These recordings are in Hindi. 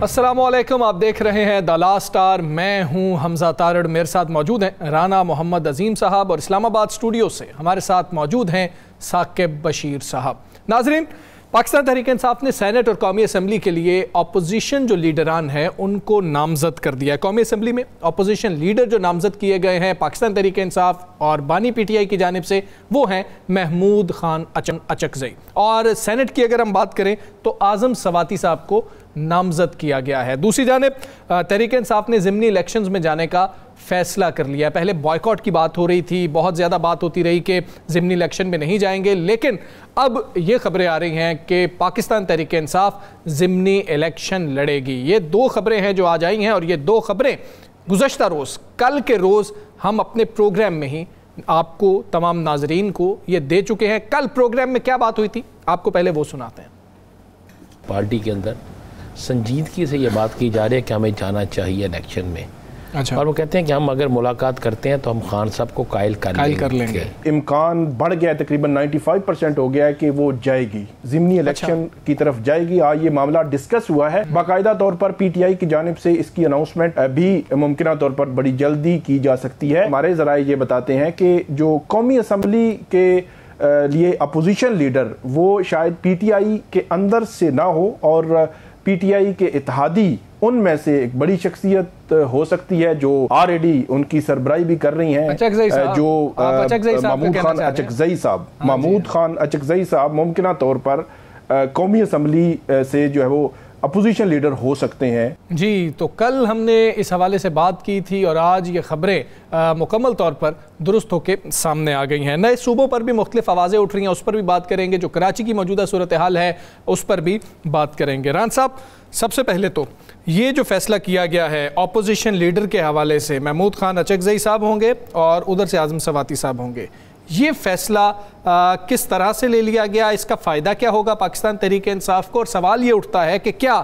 अस्सलामुअलैकुम, आप देख रहे हैं द लास्ट स्टार। मैं हूं हमजा तारड़। मेरे साथ मौजूद हैं राना मोहम्मद अजीम साहब और इस्लामाबाद स्टूडियो से हमारे साथ मौजूद हैं साकिब बशीर साहब। नाजरीन, पाकिस्तान तहरीक इंसाफ ने सेनेट और कौमी असम्बली के लिए अपोजिशन जो लीडरान हैं उनको नामजद कर दिया है। कौमी असम्बली में अपोजिशन लीडर जो नामजद किए गए हैं पाकिस्तान तहरीक इंसाफ और बानी PTI की जानिब से वो हैं महमूद खान अचकज़ई। और सेनेट की अगर हम बात करें तो आज़म सवाती साहब को नामजद किया गया है। दूसरी जानिब तहरीक इंसाफ ने ज़िमनी इलेक्शंस में जाने का फैसला कर लिया है। पहले बॉयकॉट की बात हो रही थी, बहुत ज़्यादा बात होती रही कि ज़िमनी इलेक्शन में नहीं जाएंगे, लेकिन अब ये खबरें आ रही हैं कि पाकिस्तान तहरीक इंसाफ ज़िमनी इलेक्शन लड़ेगी। ये दो खबरें हैं जो आज आई हैं और ये दो खबरें गुज़श्ता रोज़ कल के रोज़ हम अपने प्रोग्राम में ही आपको तमाम नाजरीन को ये दे चुके हैं। कल प्रोग्राम में क्या बात हुई थी आपको पहले वो सुनाते हैं। पार्टी के अंदर संजीदगी से ये बात की जा रही है कि हमें जाना चाहिए इलेक्शन में। अच्छा। और वो कहते हैं कि हम अगर मुलाकात करते हैं तो हम खान साहब को कायल कर लेंगे। इम्कान बढ़ गया है, तकरीबन 95% हो गया है कि वो जाएगी, ज़िमनी इलेक्शन की तरफ जाएगी। आज ये मामला डिस्कस हुआ है बाकायदा तौर पर। PTI की जानिब से इसकी अनाउंसमेंट भी मुमकिन तौर पर बड़ी जल्दी की जा सकती है। हमारे ज़राए ये बताते हैं कि जो कौमी असम्बली के लिए अपोजिशन लीडर वो शायद PTI के अंदर से ना हो और PTI के इत्तेहादी उनमें से एक बड़ी शख्सियत हो सकती है जो ऑलरेडी उनकी सरबराही भी कर रही हैं, जो महमूद खान अचकज़ई साहब। महमूद खान अचकज़ई साहब मुमकिन तौर पर कौमी असम्बली से जो है वो अपोजिशन लीडर हो सकते हैं। जी, तो कल हमने इस हवाले से बात की थी और आज ये खबरें मुकम्मल तौर पर दुरुस्त होकर सामने आ गई हैं। नए सूबों पर भी मुख्तलिफ आवाज़ें उठ रही हैं, उस पर भी बात करेंगे। जो कराची की मौजूदा सूरत हाल है उस पर भी बात करेंगे। रान साहब, सबसे पहले तो ये जो फैसला किया गया है अपोजिशन लीडर के हवाले से, महमूद खान अचकज़ई साहब होंगे और उधर से आज़म सवाती साहब होंगे। ये फैसला किस तरह से ले लिया गया, इसका फ़ायदा क्या होगा पाकिस्तान तहरीक इंसाफ को? और सवाल ये उठता है कि क्या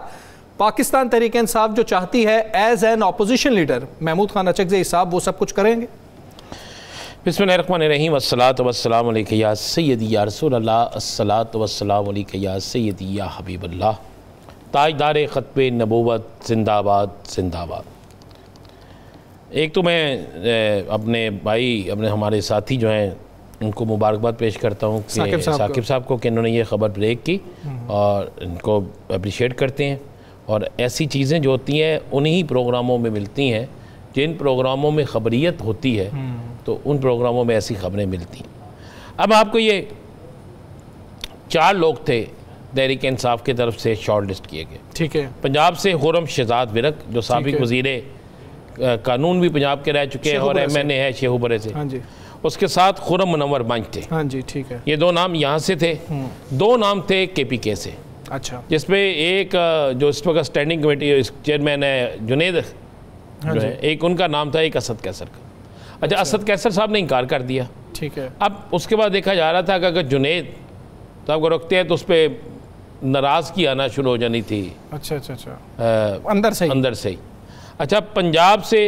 पाकिस्तान तहरीक इंसाफ जो चाहती है as an opposition leader Mahmood Khan Achakzai sahab वो सब कुछ करेंगे? बिस्मिल्लाहिर्रहमानिर्रहीम, अस्सलातु वस्सलामु अलैका या सय्यदी या रसूलल्लाह, अस्सलातु वस्सलामु अलैका या सय्यदी या हबीबल्लाह, ताजदार ख़त्मे नबूवत जिंदाबाद जिंदाबाद। एक तो मैं अपने भाई, अपने हमारे साथी जो हैं उनको मुबारकबाद पेश करता हूँ साकिब साहब को कि इन्होंने ये ख़बर ब्रेक की और इनको अप्रिशिएट करते हैं। और ऐसी चीज़ें जो होती हैं उन्हीं प्रोग्रामों में मिलती हैं, जिन प्रोग्रामों में ख़बरियत होती है तो उन प्रोग्रामों में ऐसी ख़बरें मिलती हैं। अब आपको ये 4 लोग थे तहरीक इंसाफ की तरफ से शॉर्ट लिस्ट किए गए। ठीक है। पंजाब से खुर्रम शहजाद विरक जो साबिक वज़ीर कानून भी पंजाब के रह चुके हैं और MNA है शेखुपुरे से। हाँ जी। उसके साथ खुर्रम मुनव्वर मंच थे। हाँ जी, ठीक है। ये 2 नाम यहाँ से थे। 2 नाम थे KPK से। अच्छा। जिसमें एक जो इस वक्त स्टैंडिंग कमेटी चेयरमैन है जुनेद जो है, एक उनका नाम था, एक असद कैसर का। अच्छा, असद कैसर साहब ने इनकार कर दिया। ठीक है। अब उसके बाद देखा जा रहा था कि अगर जुनेद साहब को रखते हैं तो उस पर नाराज़गी आना शुरू हो जानी थी। अच्छा अच्छा अच्छा, अंदर से ही। अच्छा, पंजाब से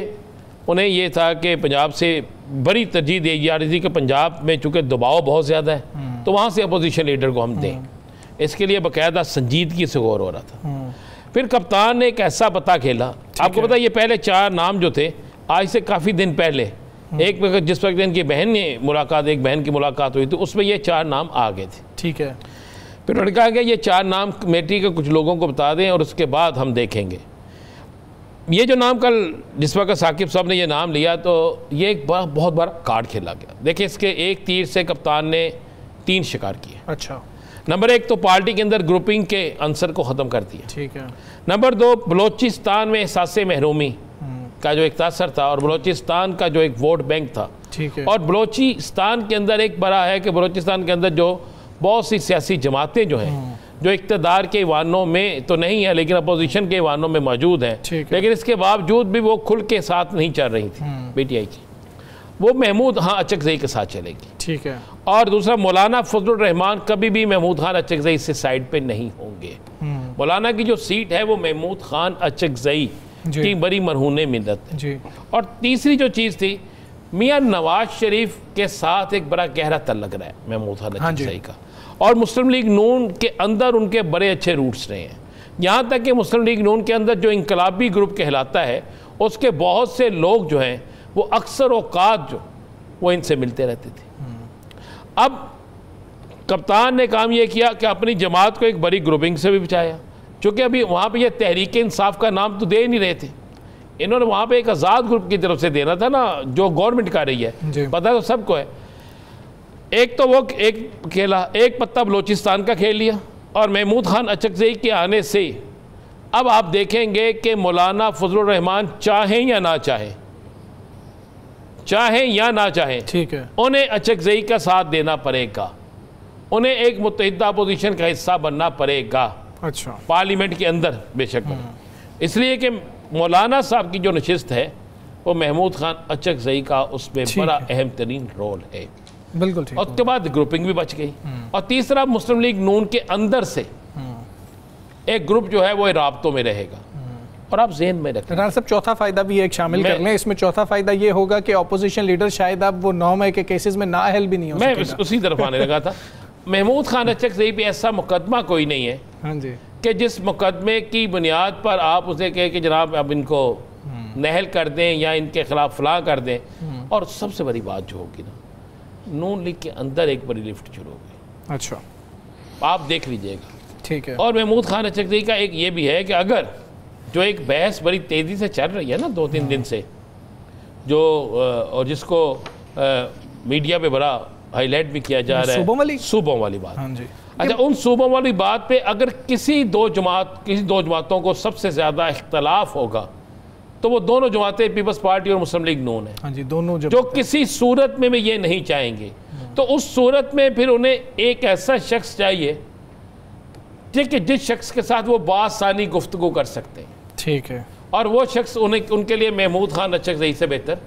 उन्हें ये था कि पंजाब से बड़ी तरजीह दी जा रही थी कि पंजाब में चूँकि दबाव बहुत ज़्यादा है तो वहाँ से अपोजिशन लीडर को हम दें। इसके लिए बाकायदा संजीदगी से गौर हो रहा था। फिर कप्तान ने एक ऐसा पता खेला, आपको पता, ये पहले 4 नाम जो थे आज से काफ़ी दिन पहले एक जिस वक्त इनकी बहन ने मुलाकात, एक बहन की मुलाकात हुई थी, उसमें ये 4 नाम आ गए थे। ठीक है। फिर उन्होंने कहा कि ये 4 नाम कमेटी के कुछ लोगों को बता दें और उसके बाद हम देखेंगे। ये जो नाम कल जिस वक्त साकिब साहब ने ये नाम लिया तो ये एक बहुत बड़ा कार्ड खेला गया। देखिए, इसके एक तीर से कप्तान ने 3 शिकार किए। अच्छा। नंबर 1 तो पार्टी के अंदर ग्रुपिंग के अंसर को ख़त्म कर दिया। ठीक है। नंबर 2, बलोचिस्तान में एहसास महरूमी का जो एक तासर था और बलोचिस्तान का जो एक वोट बैंक था। ठीक है। और बलोचिस्तान के अंदर एक बड़ा है कि बलोचिस्तान के अंदर जो बहुत सी सियासी जमातें जो हैं जो इक़्तिदार के ईवानों में तो नहीं है लेकिन अपोजिशन के ईवानों में मौजूद हैं, लेकिन इसके बावजूद भी वो खुल के साथ नहीं चल रही थी PTI की, वो महमूद खान अचकज़ई के साथ चलेगी। ठीक है। और दूसरा, मौलाना फजलुर रहमान कभी भी महमूद खान अचकज़ई से साइड पे नहीं होंगे। मौलाना की जो सीट है वो महमूद खान अचकज़ई की बड़ी मरहून मिन्नत है। और तीसरी जो चीज़ थी, मियाँ नवाज शरीफ के साथ एक बड़ा गहरा तल्लुक़ रहा है महमूद खान अचकज़ई का, और मुस्लिम लीग नून के अंदर उनके बड़े अच्छे रूट्स रहे हैं। यहाँ तक कि मुस्लिम लीग नून के अंदर जो इनकलाबी ग्रुप कहलाता है उसके बहुत से लोग जो हैं वो अक्सर औकात जो वो इनसे मिलते रहते थे। अब कप्तान ने काम ये किया कि अपनी जमात को एक बड़ी ग्रुपिंग से भी बचाया, चूँकि अभी वहाँ पे ये तहरीक इंसाफ का नाम तो दे नहीं रहे थे, इन्होंने वहाँ पे एक आज़ाद ग्रुप की तरफ से देना था ना, जो गवर्नमेंट कर रही है, पता तो सबको है। एक तो वो एक खेला, एक पत्ता बलोचिस्तान का खेल लिया, और महमूद खान अचकज़ई के आने से अब आप देखेंगे कि मौलाना फजलुर रहमान चाहें या ना चाहें, चाहें या ना चाहें, ठीक है, उन्हें अचकज़ई का साथ देना पड़ेगा, उन्हें एक मुत्तहिदा अपोजिशन का हिस्सा बनना पड़ेगा। अच्छा, पार्लियामेंट के अंदर बेशक, इसलिए कि मौलाना साहब की जो नशिस्त है वो महमूद खान अचकज़ई का उसमें बड़ा अहम तरीन रोल है। बिल्कुल ठीक। और उसके बाद ग्रुपिंग भी बच गई। और तीसरा, मुस्लिम लीग नून के अंदर से एक ग्रुप जो है वो राब्तों में रहेगा। और आप ज़हन में रखें, राना साहब चौथा फ़ायदा भी एक शामिल कर लें इसमें। चौथा फ़ायदा ये होगा कि अपोजिशन लीडर शायद अब वो 9 मई के केसेस में नाअहल भी नहीं हो सकेगा। मैं उसी तरफ आने लगा था। महमूद खान अचकज़ई पे ऐसा मुकदमा कोई नहीं है, हाँ जी, कि जिस मुकदमे की बुनियाद पर आप उसे कहें कि जनाब अब इनको नहल कर दें या इनके खिलाफ फलां कर दें। और सबसे बड़ी बात जो होगी ना, नून लीग के अंदर एक बड़ी लिफ्ट शुरू होगी। अच्छा, आप देख लीजिएगा, ठीक है। और महमूद खान अचकज़ई का एक ये भी है कि अगर जो एक बहस बड़ी तेज़ी से चल रही है ना 2-3 दिन से, जो और जिसको मीडिया पे बड़ा हाईलाइट भी किया जा रहा है, सूबों वाली बात, हाँ जी। अच्छा, उन सूबों वाली बात पे अगर किसी दो जमातों को सबसे ज़्यादा इख्तलाफ होगा तो वो दोनों जमातें पीपल्स पार्टी और मुस्लिम लीग नून है, हाँ जी, दोनों जो किसी सूरत में ये नहीं चाहेंगे। तो उस सूरत में फिर उन्हें एक ऐसा शख्स चाहिए जिस शख्स के साथ वो बासानी गुफ्तगू कर सकते हैं, ठीक है, और वो शख्स उनके लिए महमूद खान अचकज़ई से बेहतर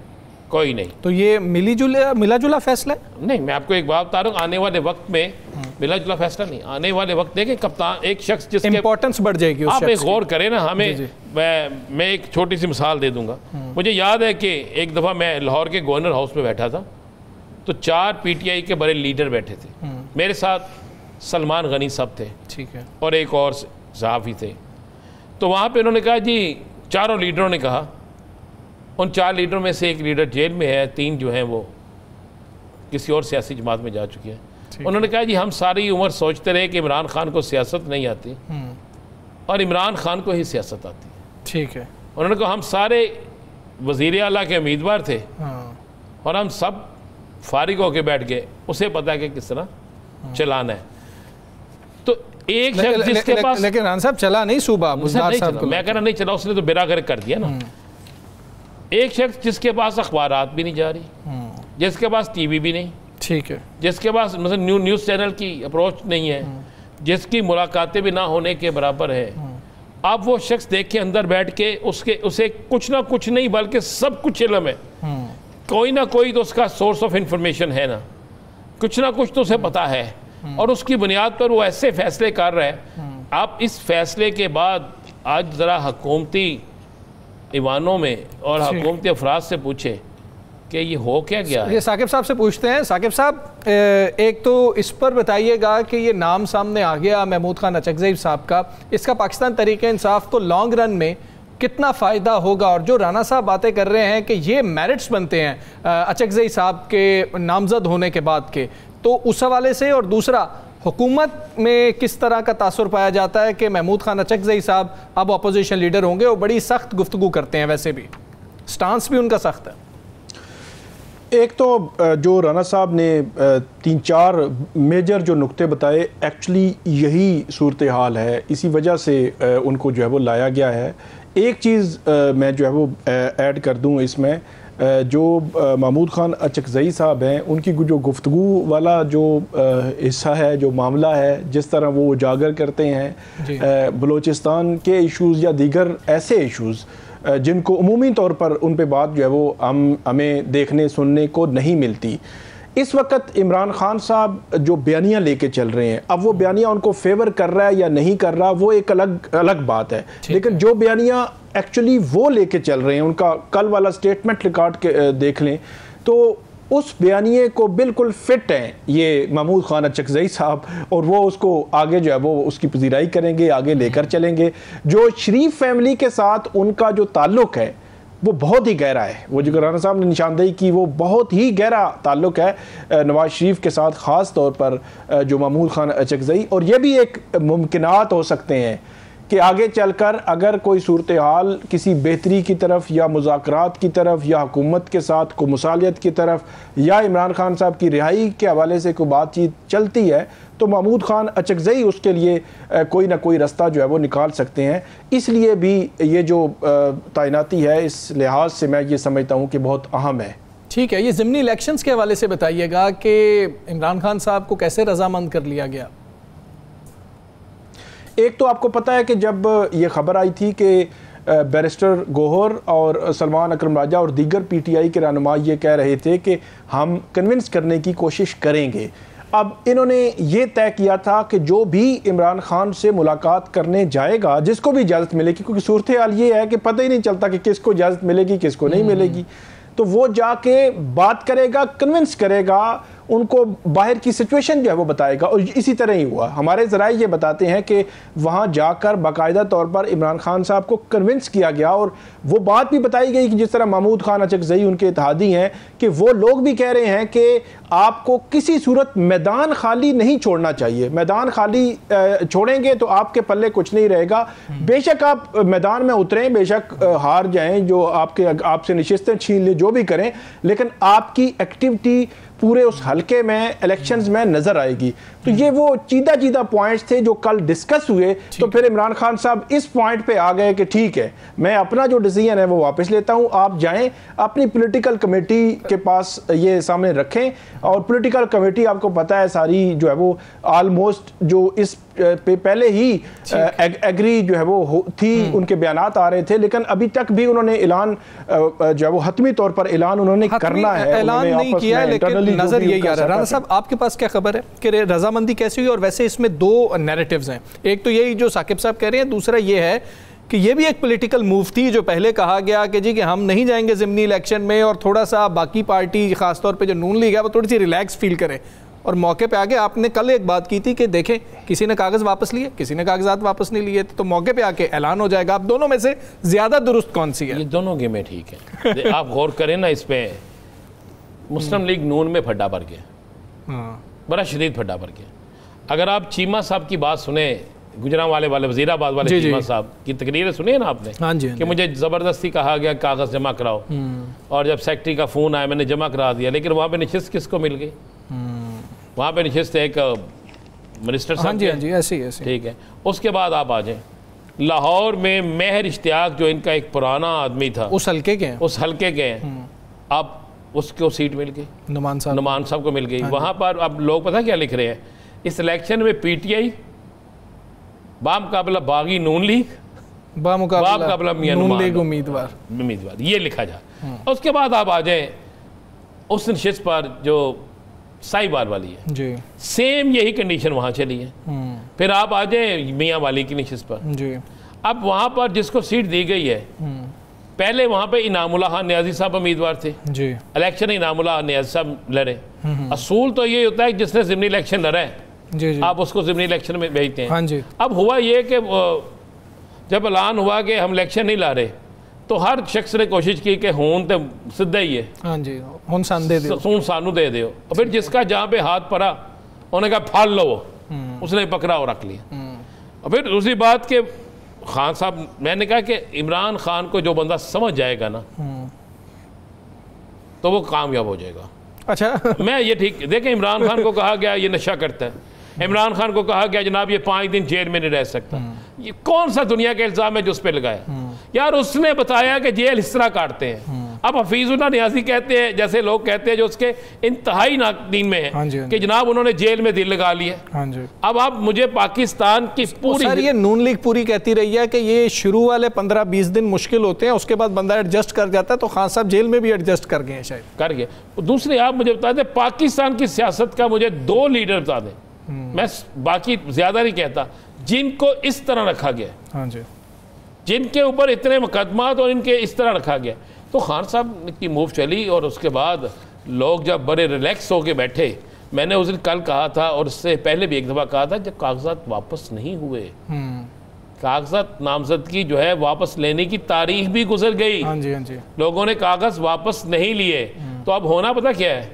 कोई नहीं। तो ये मिला जुला फैसला नहीं, मैं आपको एक बात बता रहा हूँ, आने वाले वक्त में मिला जुला फैसला नहीं, आने वाले वक्त देखें कप्तान एक शख्स जिसकी इंपॉर्टेंस बढ़ जाएगी, आप एक गौर करें ना। हमें मैं एक छोटी सी मिसाल दे दूंगा। मुझे याद है कि एक दफ़ा मैं लाहौर के गवर्नर हाउस में बैठा था, तो 4 PTI के बड़े लीडर बैठे थे, मेरे साथ सलमान गनी साहब थे, ठीक है, और एक और सहाफ़ी थे। तो वहाँ पे उन्होंने कहा जी, चारों लीडरों ने कहा, उन 4 लीडरों में से एक लीडर जेल में है, 3 जो हैं वो किसी और सियासी जमात में जा चुके हैं। उन्होंने कहा जी, हम सारी उम्र सोचते रहे कि इमरान खान को सियासत नहीं आती और इमरान खान को ही सियासत आती है, ठीक है। उन्होंने कहा हम सारे वज़ीर आला के उम्मीदवार थे और हम सब फारिग होकर बैठ गए, उसे पता है कि किस तरह चलाना है। तो एक शख्स जिसके पास, लेकिन राना साहब चला नहीं सूबा, मैं कह रहा नहीं चला, उसने तो बेरागर कर दिया ना। एक शख्स जिसके पास अखबारात भी नहीं जा रही, जिसके पास टीवी भी नहीं, ठीक है, जिसके पास मतलब न्यूज़ चैनल की अप्रोच नहीं है, जिसकी मुलाकातें भी ना होने के बराबर है, आप वो शख्स देखे अंदर बैठ के उसे कुछ ना कुछ नहीं बल्कि सब कुछ इल्म है, कोई ना कोई तो उसका सोर्स ऑफ इंफॉर्मेशन है ना, कुछ ना कुछ तो उसे पता है, और उसकी बुनियाद पर वो ऐसे फैसले कर रहे हैं। आप इस फैसले के बाद आज ज़रा हुकूमती ईवानों में और हुकूमती अफराद से पूछे कि ये हो क्या गया है। ये साकिब साहब से पूछते हैं। साकिब साहब, एक तो इस पर बताइएगा कि ये नाम सामने आ गया महमूद खान अचकज़ई साहब का, इसका पाकिस्तान तहरीक इंसाफ को लॉन्ग रन में कितना फ़ायदा होगा? और जो राना साहब बातें कर रहे हैं कि ये मेरिट्स बनते हैं अचकज़ई साहब के नामज़द होने के बाद के, तो उस हवाले से, और दूसरा हुकूमत में किस तरह का तासुर पाया जाता है कि महमूद खान अचकज़ई साहब अब अपोजिशन लीडर होंगे और बड़ी सख्त गुफ्तगू करते हैं, वैसे भी स्टांस भी उनका सख्त है। एक तो जो राना साहब ने 3-4 मेजर जो नुक्ते बताए, एक्चुअली यही सूरत हाल है, इसी वजह से उनको जो है वो लाया गया है। एक चीज़ मैं जो है वो ऐड कर दूं इसमें, जो महमूद खान अचकज़ई साहब हैं, उनकी जो गुफ्तगू वाला जो हिस्सा है, जो मामला है, जिस तरह वो उजागर करते हैं बलूचिस्तान के इशूज़ या दीगर ऐसे इशूज़ जिनको उमूमी तौर पर उन पे बात जो है वो हमें देखने सुनने को नहीं मिलती। इस वक्त इमरान खान साहब जो बयानियाँ लेके चल रहे हैं, अब वो बयानियाँ उनको फेवर कर रहा है या नहीं कर रहा, वो एक अलग बात है, लेकिन जो बयानियाँ एक्चुअली वो लेके चल रहे हैं, उनका कल वाला स्टेटमेंट रिकॉर्ड के देख लें तो उस बयानिए को बिल्कुल फिट हैं ये महमूद खान अचकज़ई साहब, और वो उसको आगे जो है वो उसकी पजीराई करेंगे, आगे लेकर चलेंगे। जो शरीफ फैमिली के साथ उनका जो ताल्लुक़ है वो बहुत ही गहरा है, वो जो राना साहब ने निशानदेही की वो बहुत ही गहरा ताल्लुक़ है नवाज शरीफ के साथ, ख़ास तौर पर जो महमूद खान अचकज़ई। और ये भी एक मुमकिनात हो सकते हैं कि आगे चलकर अगर कोई सूरत हाल किसी बेहतरी की तरफ या मुज़ाकरात की तरफ या हुकूमत के साथ को मुसालियत की तरफ या इमरान खान साहब की रिहाई के हवाले से कोई बातचीत चलती है तो महमूद खान अचकज़ई उसके लिए कोई ना कोई रास्ता जो है वो निकाल सकते हैं। इसलिए भी ये जो तैनाती है इस लिहाज से मैं ये समझता हूँ कि बहुत अहम है। ठीक है, ये ज़िमनी इलेक्शंस के हवाले से बताइएगा कि इमरान खान साहब को कैसे रजामंद कर लिया गया। एक तो आपको पता है कि जब ये खबर आई थी कि बैरिस्टर गोहर और सलमान अकरम राजा और दीगर PTI के रहनुमा ये कह रहे थे कि हम कन्विंस करने की कोशिश करेंगे। अब इन्होंने ये तय किया था कि जो भी इमरान खान से मुलाकात करने जाएगा, जिसको भी इजाज़त मिलेगी, क्योंकि सूरत हाल ये है कि पता ही नहीं चलता कि किसको इजाज़त मिलेगी किसको नहीं मिलेगी, तो वो जाके बात करेगा, कन्विंस करेगा, उनको बाहर की सिचुएशन जो है वो बताएगा। और इसी तरह ही हुआ। हमारे ज़राए ये बताते हैं कि वहाँ जाकर बाकायदा तौर पर इमरान खान साहब को कन्विंस किया गया और वो बात भी बताई गई कि जिस तरह महमूद खान अचकज़ई उनके इत्तेहादी हैं कि वो लोग भी कह रहे हैं कि आपको किसी सूरत मैदान खाली नहीं छोड़ना चाहिए। मैदान खाली छोड़ेंगे तो आपके पल्ले कुछ नहीं रहेगा। बेशक आप मैदान में उतरें, बेशक हार जाएं, जो आपसे नशिस्तें छीन लें, जो भी करें, लेकिन आपकी एक्टिविटी पूरे उस हलके में इलेक्शंस में नजर आएगी। तो ये वो चीदा पॉइंट्स थे जो कल डिस्कस हुए। तो फिर इमरान खान साहब इस पॉइंट पे आ गए कि ठीक है, मैं अपना जो डिसीजन है वो वापस लेता हूं, आप जाएं अपनी पॉलिटिकल कमेटी के पास ये सामने रखें। और पॉलिटिकल कमेटी आपको पता है सारी जो है वो ऑलमोस्ट जो इस पे पहले ही एग्री जो है वो थी, उनके बयानात आ रहे थे, लेकिन अभी तक भी उन्होंने ऐलान जो है वो हतमी तौर पर ऐलान उन्होंने करना है, ऐलान नहीं किया, लेकिन नजर यही आ रहा है। राना साहब, आपके पास क्या खबर है कि रजामंदी कैसी हुई? और वैसे इसमें दो नैरेटिव्स हैं, एक तो यही जो साकिब साहब कह रहे हैं, दूसरा ये है कि ये भी एक पॉलिटिकल मूव थी जो पहले कहा गया कि जी कि हम नहीं जाएंगे ज़िमनी इलेक्शन में और थोड़ा सा बाकी पार्टी खासतौर पे जो नून लीग है वो थोड़ी सी रिलैक्स फील करे। और मौके पे आके आपने कल एक बात की थी कि देखें किसी ने कागज़ वापस लिए, किसी ने कागजात वापस नहीं लिए, तो मौके पे आके ऐलान हो जाएगा। आप दोनों में से ज़्यादा दुरुस्त कौन सी है? ये दोनों गेमें ठीक है। आप गौर करें ना इस पे, मुस्लिम लीग नून में फड्डा पड़ गया, बड़ा शदीद फड्डा पड़ गया। अगर आप चीमा साहब की बात सुने, गुजरांवाले वाले वजीराबाद वाले चीमा साहब की तकरीरें सुनिए ना आपने, हाँ जी, कि मुझे ज़बरदस्ती कहा गया कागज़ जमा कराओ, और जब सेक्रेटरी का फ़ोन आया मैंने जमा करा दिया, लेकिन वहाँ पे नशिस्त किसको मिल गई? वहाँ पे नशिस्त एक मिनिस्टर साहब। हाँ जी, ऐसी ठीक है। उसके बाद आप आ जाएं लाहौर में महर इश्तियाक जो इनका एक पुराना आदमी था, उस हल्के के हैं, आप उसको सीट मिल गई, नुमान साहब को मिल गई। वहाँ पर अब लोग पता क्या लिख रहे हैं, इस इलेक्शन में PTI बामुकाबला बागी नून लीग, बामुकाबला मियां नून लीग उम्मीदवार, ये लिखा जाए। उसके बाद आप आ जाए उस नशिस्त पर जो साहिबाल वाली है जी, सेम यही कंडीशन वहाँ चली है। फिर आप आ जाए मियाँ वाली की नशिस्त पर जी। अब वहाँ पर जिसको सीट दी गई है, पहले वहाँ पे इनामुल्लाह खान नियाजी साहब उम्मीदवार थे जी, इलेक्शन इनामुल्लाह नियाजी साहब लड़े। असूल तो ये होता है कि जिसने ज़िमनी इलेक्शन लड़ा है जी, आप उसको ज़िमनी इलेक्शन में भेजते हैं। हाँ जी। अब हुआ ये कि जब ऐलान हुआ कि हम इलेक्शन नहीं ला रहे, तो हर शख्स ने कोशिश की कि हून तो सीधा ही है, हाँ जी, हून सानू दे दो। और फिर जिसका जहाँ पे हाथ पड़ा उन्होंने कहा फाड़ लो, उसने पकड़ा और रख लिया। और फिर दूसरी बात के खान साहब, मैंने कहा कि इमरान खान को जो बंदा समझ जाएगा ना तो वो कामयाब हो जाएगा। अच्छा, मैं ये ठीक देखें, इमरान खान को कहा गया ये नशा करता है, इमरान खान को कहा गया जनाब ये 5 दिन जेल में नहीं रह सकता। ये कौन सा दुनिया का इल्जाम है जो उस पर लगाया? यार उसने बताया कि जेल इस तरह काटते हैं। अब हफीजुल्लाह नियाज़ी कहते हैं, जैसे लोग कहते हैं जो उसके इंतहाई नाकदीन में है कि जनाब उन्होंने जेल में दिल लगा लिया। अब आप मुझे पाकिस्तान की पूरी, सर ये नून लीग पूरी कहती रही है कि ये शुरू वाले 15-20 दिन मुश्किल होते हैं, उसके बाद बंदा एडजस्ट कर जाता है। तो खान साहब जेल में भी एडजस्ट कर गए हैं, शायद कर गए। दूसरे आप मुझे बता दें, पाकिस्तान की सियासत का मुझे 2 लीडर बता दें, मैं बाकी ज्यादा नहीं कहता, जिनको इस तरह रखा गया, हाँ जी, जिनके ऊपर इतने मुकदमात और इनके इस तरह रखा गया। तो खान साहब की मूव चली और उसके बाद लोग जब बड़े रिलैक्स होके बैठे, मैंने उस दिन कल कहा था और उससे पहले भी एक दफ़ा कहा था, जब कागजात वापस नहीं हुए, कागजात नामजदगी जो है वापस लेने की तारीख भी गुजर गई। हाँ जी, हाँ जी। लोगों ने कागज वापस नहीं लिए, तो अब होना पता क्या है,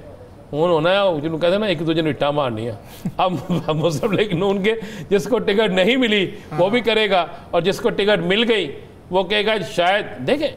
होना है जिन्होंने कहते हैं ना एक दूसरे ने इट्टा मारनी है। अब मुस्लिम लीग नून के जिसको टिकट नहीं मिली वो भी करेगा, और जिसको टिकट मिल गई वो कहेगा शायद। देखें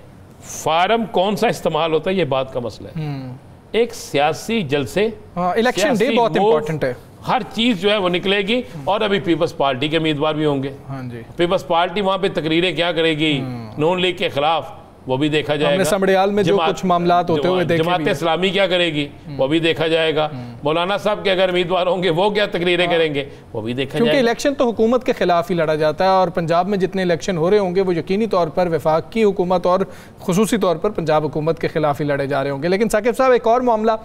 फार्म कौन सा इस्तेमाल होता है, ये बात का मसला है। एक सियासी जलसे, इलेक्शन डे बहुत इंपॉर्टेंट है, हर चीज जो है वो निकलेगी, और अभी पीपल्स पार्टी के उम्मीदवार भी होंगे। हाँ जी। पीपल्स पार्टी वहां पे तकरीरें क्या करेगी नून लीग के खिलाफ, वो भी देखा जाएगा। हमने समड़ियाल में जो कुछ मामलात होते हुए देखे, जमात इस्लामी क्या करेगी वो भी देखा जाएगा। मौलाना साहब के अगर उम्मीदवार होंगे वो क्या तकरीरें करेंगे वो भी देखा जाएगा। क्योंकि इलेक्शन तो हुकूमत के खिलाफ ही लड़ा जाता है, और पंजाब में जितने इलेक्शन हो रहे होंगे वो यकीनी तौर पर वफाक की हुकूमत और खुसूसी तौर पर पंजाब हुकूमत के खिलाफ ही लड़े जा रहे होंगे। लेकिन साकिब साहब, एक और मामला,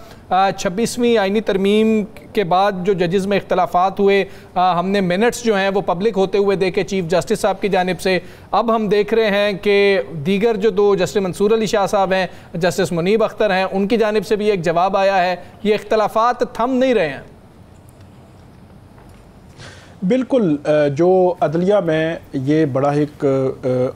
26वीं आईनी तरमीम के बाद जो जजेस में इख्तलाफात हुए, हमने मिनट्स जो हैं वो पब्लिक होते हुए देखे चीफ जस्टिस साहब की जानिब से। अब हम देख रहे हैं कि दीगर जो दो जस्टिस मंसूर अली शाह साहब हैं, जस्टिस मुनीब अख्तर हैं, उनकी जानिब से भी एक जवाब आया है। ये इख्तलाफात थम नहीं रहे हैं। बिल्कुल, जो अदलिया में ये बड़ा एक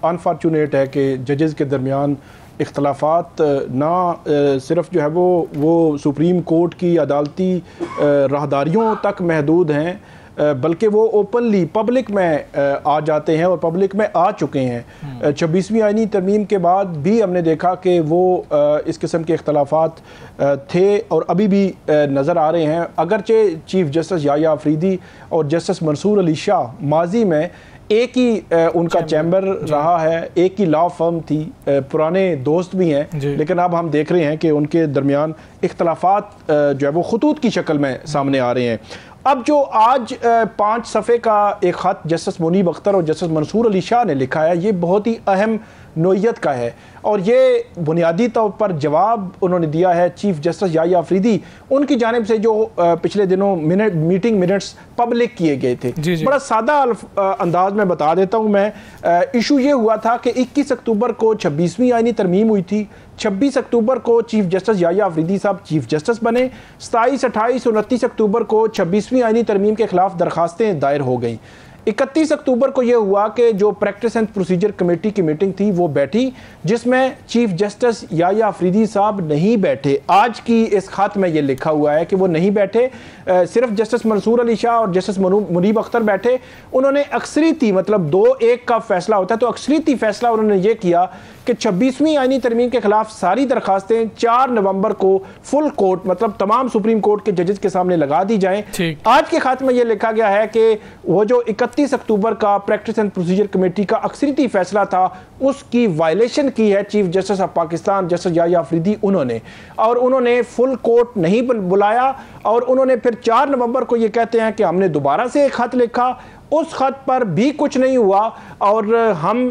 अनफॉर्चुनेट है कि जजेस के दरमियान इख्तलाफात ना सिर्फ जो है वो सुप्रीम कोर्ट की अदालती राहदारियों तक महदूद हैं, बल्कि वो ओपनली पब्लिक में आ जाते हैं और पब्लिक में आ चुके हैं। 26वीं आईनी तरमीम के बाद भी हमने देखा कि वो इस किस्म के इख्तलाफात थे और अभी भी नज़र आ रहे हैं। अगरचे चीफ जस्टिस याह्या अफरीदी और जस्टिस मंसूर अली शाह माजी में एक ही उनका चैम्बर रहा है, एक ही लॉ फर्म थी, पुराने दोस्त भी हैं, लेकिन अब हम देख रहे हैं कि उनके दरमियान इख्तलाफात जो है वो खतूत की शक्ल में सामने आ रहे हैं। अब जो आज 5 सफ़े का एक ख़त जस्टिस मुनीब अख्तर और जस्टिस मंसूर अली शाह ने लिखा है, ये बहुत ही अहम नोयत का है, और ये बुनियादी तौर पर जवाब उन्होंने दिया है चीफ जस्टिस याह्या अफरीदी उनकी जानिब से जो पिछले दिनों मीटिंग मिनट्स पब्लिक किए गए थे। बड़ा सादा अंदाज में बता देता हूँ मैं। इशू ये हुआ था कि 21 अक्टूबर को 26वीं आईनी तरमीम हुई थी। 26 अक्टूबर को चीफ जस्टिस याह्या अफरीदी साहब चीफ जस्टिस बने। 27, 28, 29 अक्टूबर को 26वीं आईनी तरमीम के खिलाफ दरखास्तें दायर हो गई। 31 अक्टूबर को यह हुआ कि जो प्रैक्टिस एंड प्रोसीजर कमेटी की मीटिंग थी वो बैठी, जिसमें चीफ जस्टिस याह्या अफरीदी साहब नहीं बैठे। आज की इस खत में ये लिखा हुआ है कि वो नहीं बैठे, सिर्फ जस्टिस मंसूर अली शाह और जस्टिस मुनीब अख्तर बैठे। उन्होंने अक्सरीती, मतलब 2-1 का फैसला होता है, तो अक्सरीती फैसला उन्होंने ये किया कि 26वीं आईनी तरमीम के खिलाफ सारी दरखास्तें 4 नवंबर को फुल कोर्ट, मतलब तमाम सुप्रीम कोर्ट के जजेस के सामने लगा दी जाएं। आज के खत में यह लिखा गया है कि वो जो 31 अक्टूबर का प्रैक्टिस एंड प्रोसीजर कमेटी का अक्सरीती फैसला था, उसकी वायलेशन की है chief justice of Pakistan justice Yahya Afridi उन्होंने, और उन्होंने फुल कोर्ट नहीं बुलाया। और उन्होंने फिर 4 नवंबर को ये कहते हैं कि हमने दोबारा से एक खत लिखा, उस खत पर भी कुछ नहीं हुआ, और हम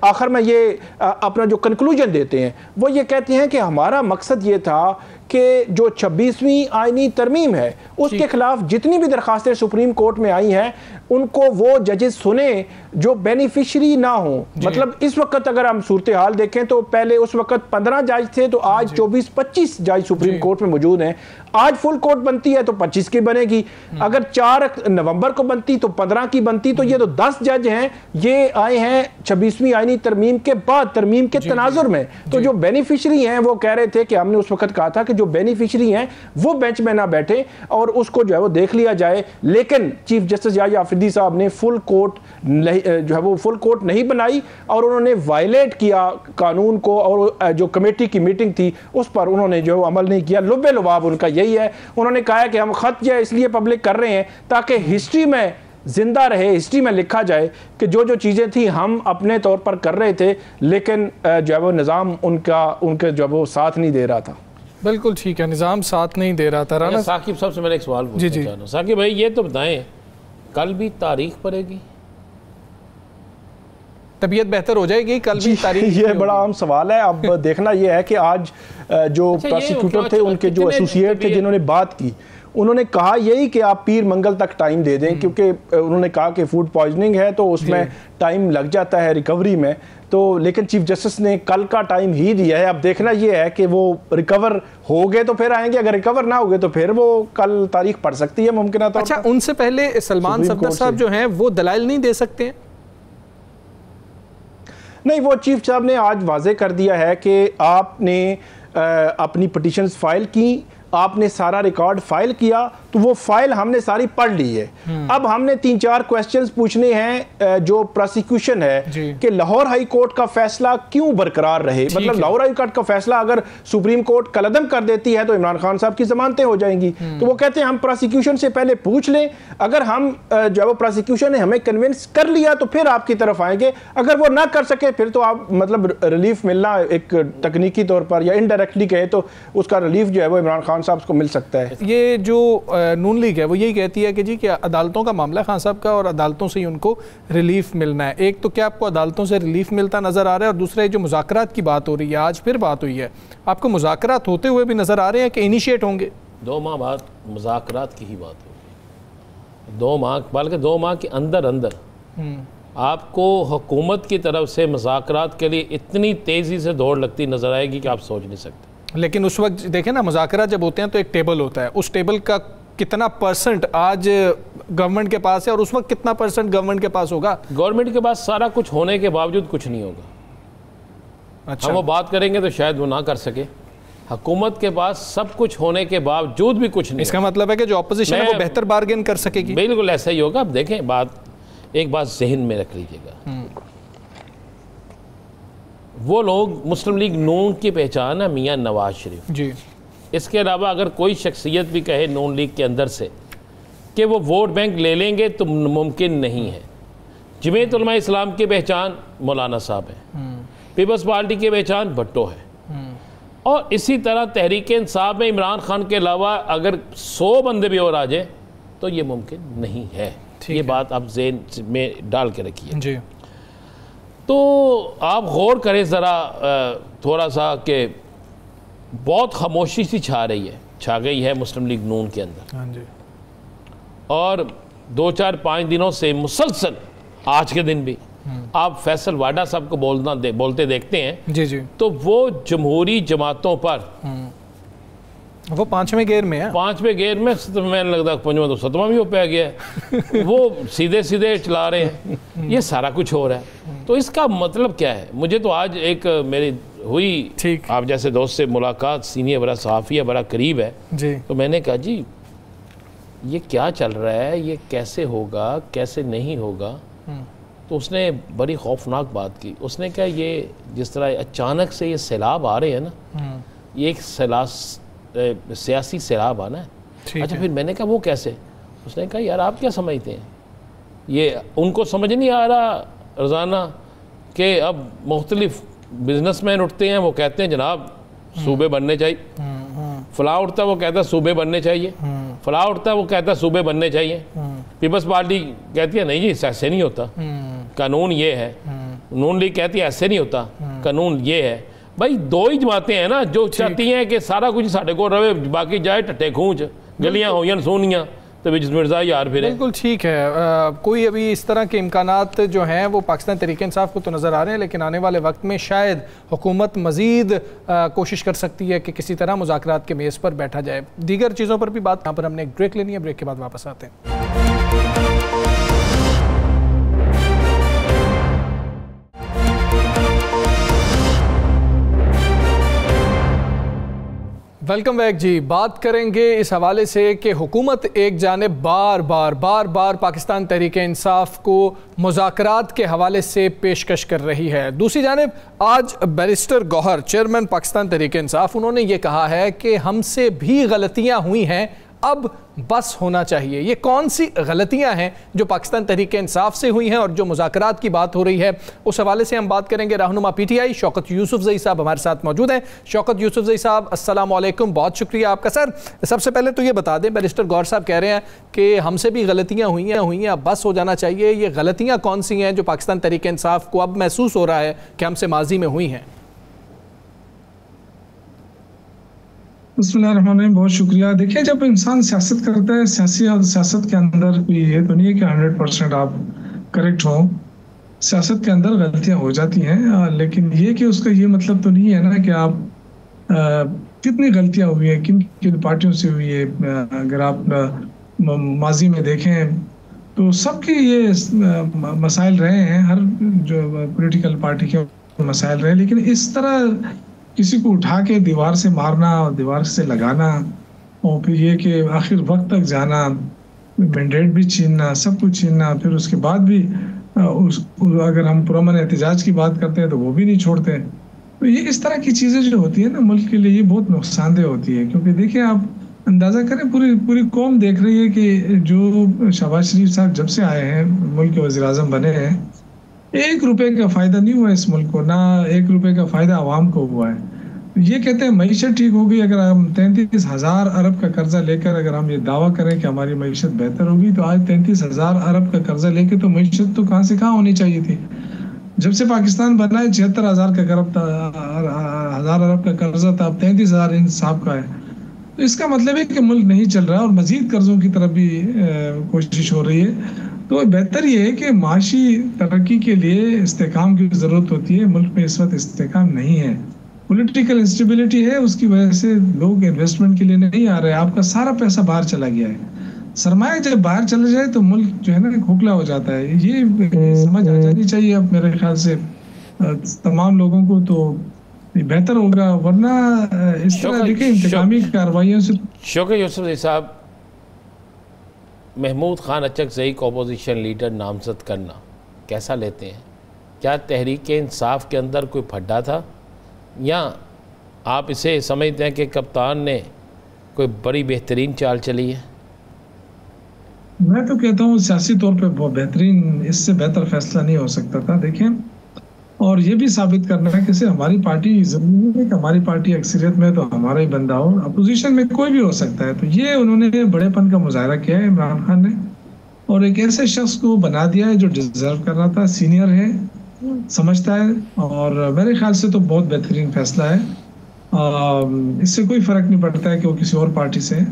आखिर में ये अपना जो कंक्लूजन देते हैं वो ये कहते हैं कि हमारा मकसद ये था कि जो 26वीं आईनी तरमीम है उसके खिलाफ जितनी भी दरखास्तें सुप्रीम कोर्ट में आई हैं उनको वो जजेस सुने जो बेनिफिशरी ना हो। मतलब इस वक्त अगर हम सूरत हाल देखें तो पहले उस वक्त 15 जज थे, तो आज 24-25 जज सुप्रीम कोर्ट में मौजूद हैं। आज फुल कोर्ट बनती है तो 25 की बनेगी, अगर 4 नवंबर को बनती तो 15 की बनती। तो ये तो 10 जज हैं, ये आए हैं 26वीं आईनी तरमीम के बाद, तरमीम के तनाजुर में। तो जो बेनिफिशरी हैं वो कह रहे थे कि हमने उस वक्त कहा था कि जो बेनिफिशरी हैं वो बेंच में ना बैठे और उसको जो है वो देख लिया जाए। लेकिन चीफ जस्टिस याह्या अफरीदी साहब ने फुल कोर्ट जो है वो फुल कोर्ट नहीं बनाई, और उन्होंने वायलेट किया कानून को, और जो कमेटी की मीटिंग थी उस पर उन्होंने जो अमल नहीं किया। लुब्बे लुबाब उनका यही है। उन्होंने कहा है कि हम खत जो है इसलिए पब्लिक कर रहे हैं ताकि हिस्ट्री में जिंदा रहे, हिस्ट्री में लिखा जाए कि जो जो चीज़ें थी हम अपने तौर पर कर रहे थे, लेकिन जो है वो निज़ाम उनके जो है वो साथ नहीं दे रहा था। बिल्कुल ठीक है, निज़ाम साथ नहीं दे रहा था। राना साकिब साहब से मैंने एक सवाल पूछना चाह रहा हूं। साकिब भाई ये तो बताएं, कल भी तारीख पड़ेगी? तबीयत बेहतर हो जाएगी कल भी तारीख? ये बड़ा आम सवाल है। अब देखना ये है कि आज जो प्रोसिक्यूटर थे, उनके जो एसोसिएट थे जिन्होंने बात की, उन्होंने कहा यही कि आप पीर मंगल तक टाइम दे दें, क्योंकि उन्होंने कहा कि फूड पॉइजनिंग है तो उसमें टाइम लग जाता है रिकवरी में। तो लेकिन चीफ जस्टिस ने कल का टाइम ही दिया है। अब देखना यह है कि वो रिकवर हो गए तो फिर आएंगे, अगर रिकवर ना हो गए तो फिर वो कल तारीख पढ़ सकती है मुमकिन। अच्छा, उनसे पहले सलमान सफदर साहब जो हैं वो दलाइल नहीं दे सकते हैं? नहीं, वो चीफ साहब ने आज वाजे कर दिया है कि आपने अपनी पिटीशंस फाइल की, आपने सारा रिकॉर्ड फाइल किया, तो वो फाइल हमने सारी पढ़ ली है। अब हमने 3-4 क्वेश्चंस पूछने हैं जो प्रोसिक्यूशन है कि लाहौर हाई कोर्ट का फैसला क्यों बरकरार रहे। मतलब लाहौर हाई कोर्ट का फैसला अगर सुप्रीम कोर्ट कलअदम कर देती है तो इमरान खान साहब की जमानतें हो जाएंगी। तो वो कहते हैं हम प्रोसिक्यूशन से पहले पूछ लें, अगर हम जो है वो प्रोसिक्यूशन ने हमें कन्विंस कर लिया तो फिर आपकी तरफ आएंगे, अगर वो ना कर सके फिर तो आप मतलब रिलीफ मिलना एक तकनीकी तौर पर या इनडायरेक्टली कहे तो उसका रिलीफ जो है वो इमरान खान साहब को मिल सकता है। ये जो नून लीग है वो यही कहती है कि जी कि अदालतों का मामला खान साहब का और अदालतों से ही उनको रिलीफ मिलना है। एक तो क्या आपको अदालतों से रिलीफ मिलता नज़र आ रहा है, और दूसरा जो मुज़ाकरात की बात हो रही है, आज फिर बात हुई है, आपको मुज़ाकरात होते हुए भी नज़र आ रहे हैं कि इनिशिएट होंगे? 2 माह बाद मुज़ाकरात की ही बात होगी। 2 माह, बल्कि 2 माह के अंदर अंदर आपको हुकूमत की तरफ से मुज़ाकरात के लिए इतनी तेज़ी से दौड़ लगती नज़र आएगी कि आप सोच नहीं सकते। लेकिन उस वक्त देखें ना, मुज़ाकरा जब होते हैं तो एक टेबल होता है, उस टेबल का कितना परसेंट आज गवर्नमेंट के पास है और उस वक्त कितना परसेंट गवर्नमेंट के पास होगा? गवर्नमेंट के पास सारा कुछ होने के बावजूद कुछ नहीं होगा। अच्छा, हम वो बात करेंगे तो शायद वो ना कर सके। हुकूमत के पास सब कुछ होने के बावजूद भी कुछ नहीं। इसका मतलब है कि जो अपोजिशन है वो बेहतर बार्गेन कर सकेगी। बिल्कुल ऐसा ही होगा। अब देखें, एक बात जहन में रख लीजिएगा, वो लोग मुस्लिम लीग नून की पहचान है मियां नवाज शरीफ जी। इसके अलावा अगर कोई शख्सियत भी कहे नून लीग के अंदर से कि वो वोट बैंक ले लेंगे तो मुमकिन नहीं है। जमीयत उलमा इस्लाम की पहचान मौलाना साहब है, पीपल्स पार्टी की पहचान भट्टो है, और इसी तरह तहरीक इंसाफ में इमरान खान के अलावा अगर 100 बंदे भी और आ जाए तो ये मुमकिन नहीं है। ये बात आप ज़हन में डाल के रखिए जी। तो आप गौर करें ज़रा थोड़ा सा कि बहुत खामोशी सी छा गई है मुस्लिम लीग नून के अंदर। हाँ जी। और 2-4-5 दिनों से मुसलसल, आज के दिन भी आप फैसल वाडा साहब को बोलते देखते हैं जी जी, तो वो जमहूरी जमातों पर वो 5वें गेयर में है। 5वें गेयर में मैंने लगता है 5वां तो 7वां भी हो पाया गया है। वो सीधे सीधे चला रहे हैं, ये सारा कुछ हो रहा है। तो इसका मतलब क्या है? मुझे तो आज एक मेरी हुई आप जैसे दोस्त से मुलाकात, सीनियर बड़ा सहाफ़ी है, बड़ा करीब है जी। तो मैंने कहा जी ये क्या चल रहा है, ये कैसे होगा, कैसे नहीं होगा? तो उसने बड़ी खौफनाक बात की। उसने कहा ये जिस तरह अचानक से ये सैलाब आ रहे हैं ना, ये एक सियासी सैलाब आना है। अच्छा, फिर मैंने कहा वो कैसे? उसने कहा यार आप क्या समझते हैं, ये उनको समझ नहीं आ रहा रोज़ाना कि अब मुख्तलिफ बिजनेसमैन उठते हैं, वो कहते हैं जनाब सूबे बनने चाहिए, फलां उठता है वो कहता है सूबे बनने चाहिए, फलां उठता है वो कहता है सूबे बनने चाहिए। पीपल्स पार्टी कहती है नहीं जी ऐसे नहीं होता, कानून ये है। नून लीग कहती है ऐसे नहीं होता, कानून ये है। भाई 2 ही जमातें हैं ना जो चाहती हैं कि सारा कुछ साढ़े को रहे, बाकी जाए टट्टे खूंच, गलियां होयन सोनियां तो मिर्जा यार फिर। बिल्कुल ठीक है। कोई अभी इस तरह के इम्कानात जो हैं वो पाकिस्तान तहरीक इंसाफ को तो नज़र आ रहे हैं, लेकिन आने वाले वक्त में शायद हुकूमत मज़ीद कोशिश कर सकती है कि किसी तरह मुज़ाकरात के मेज़ पर बैठा जाए। दीगर चीज़ों पर भी बात, यहाँ पर हमने एक ब्रेक लेनी है, ब्रेक के बाद वापस आते हैं। वेलकम बैक जी। बात करेंगे इस हवाले से कि हुकूमत एक जानिब बार बार पाकिस्तान तहरीक इंसाफ को मुज़ाकरात के हवाले से पेशकश कर रही है, दूसरी जानिब आज बैरिस्टर गौहर चेयरमैन पाकिस्तान तहरीक इंसाफ, उन्होंने ये कहा है कि हमसे भी गलतियां हुई हैं, अब बस होना चाहिए। ये कौन सी गलतियां हैं जो पाकिस्तान तहरीक इंसाफ से हुई हैं और जो मुज़ाकरात की बात हो रही है, उस हवाले से हम बात करेंगे। रहनुमा PTI शौकत यूसुफजई साहब हमारे साथ मौजूद हैं। शौकत यूसुफजई साहब अस्सलाम वालेकुम, बहुत शुक्रिया आपका। सर सबसे पहले तो ये बता दें, बैरिस्टर गौहर साहब कह रहे हैं कि हमसे भी गलतियाँ हुई हैं, अब बस हो जाना चाहिए। ये गलतियाँ कौन सी हैं जो पाकिस्तान तहरीक इंसाफ को अब महसूस हो रहा है कि हमसे माजी में हुई हैं? बिस्मिल्लाहिर्रहमानिर्रहीम, बहुत शुक्रिया। देखिए, जब इंसान सियासत करता है, सियासत के अंदर कोई ये तो नहीं है कि 100% आप करेक्ट हो। सियासत के अंदर गलतियां हो जाती हैं, लेकिन ये कि उसका ये मतलब तो नहीं है ना कि आप कितनी गलतियां हुई है, किन किन पार्टियों से हुई है। अगर आप माजी में देखें तो सबके ये मसाइल रहे हैं, हर जो पॉलिटिकल पार्टी के मसाइल रहे, लेकिन इस तरह किसी को उठा के दीवार से मारना और दीवार से लगाना और फिर ये कि आखिर वक्त तक जाना, मैंडेट भी छीनना, सब कुछ छीनना, फिर उसके बाद भी अगर हम पुरअमन एहतजाज की बात करते हैं तो वो भी नहीं छोड़ते। तो ये इस तरह की चीज़ें जो होती है ना, मुल्क के लिए ये बहुत नुकसानदेह होती है। क्योंकि देखिए, आप अंदाज़ा करें, पूरी पूरी कौम देख रही है कि जो शहबाज शरीफ साहब जब से आए हैं, मुल्क के वज़ीर आज़म बने हैं, 1 रुपए का फ़ायदा नहीं हुआ इस मुल्क को, ना 1 रुपए का फ़ायदा आवाम को हुआ है। ये कहते हैं मईशत ठीक हो गई। अगर हम 33,000 अरब का कर्जा लेकर अगर हम ये दावा करें कि हमारी मईशत बेहतर होगी, तो आज 33,000 अरब का कर्जा लेके तो मईशत तो कहाँ से कहाँ होनी चाहिए थी। जब से पाकिस्तान बना है 76,000 का हजार अरब का कर्जा था, अब 33,000 इन साहब का है। तो इसका मतलब है कि मुल्क नहीं चल रहा और मजीद कर्जों की तरफ भी कोशिश हो रही है। तो बेहतर ये है कि माशी तरक्की के लिए इस्तेकाम की ज़रूरत होती है। मुल्क में इस वक्त इस्तेकाम नहीं है, पॉलिटिकल इंस्टेबिलिटी है, उसकी वजह से लोग इन्वेस्टमेंट के लिए नहीं आ रहे। आपका सारा पैसा बाहर चला गया है। सरमाया जब बाहर चला जाए तो मुल्क जो है ना खोखला हो जाता है। ये समझ आ जानी चाहिए अब मेरे ख्याल से तमाम लोगों को, तो बेहतर होगा। वरना इस तरह देखिए इंतकामी कार्रवाइयों से। शौकत यूसुफ साहब, महमूद खान अचकज़ई को अपोजिशन लीडर नामजद करना कैसा लेते हैं? क्या तहरीक इंसाफ के अंदर कोई फड्डा था, या आप इसे समझते हैं कि कप्तान ने कोई बड़ी बेहतरीन चाल चली है? मैं तो कहता हूँ सियासी तौर पे बहुत बेहतरीन, इससे बेहतर फैसला नहीं हो सकता था। देखें, और ये भी साबित करना है कि सिर्फ हमारी पार्टी जरूरी है कि हमारी पार्टी अक्सरियत में तो हमारा ही बंदा हो, अपोजिशन में कोई भी हो सकता है। तो ये उन्होंने बड़ेपन का मुजाहरा किया है इमरान खान ने, और एक ऐसे शख्स को बना दिया है जो डिजर्व कर रहा था, सीनियर है, समझता है, और मेरे ख्याल से तो बहुत बेहतरीन फैसला है। इससे कोई फ़र्क नहीं पड़ता है कि वो किसी और पार्टी से है,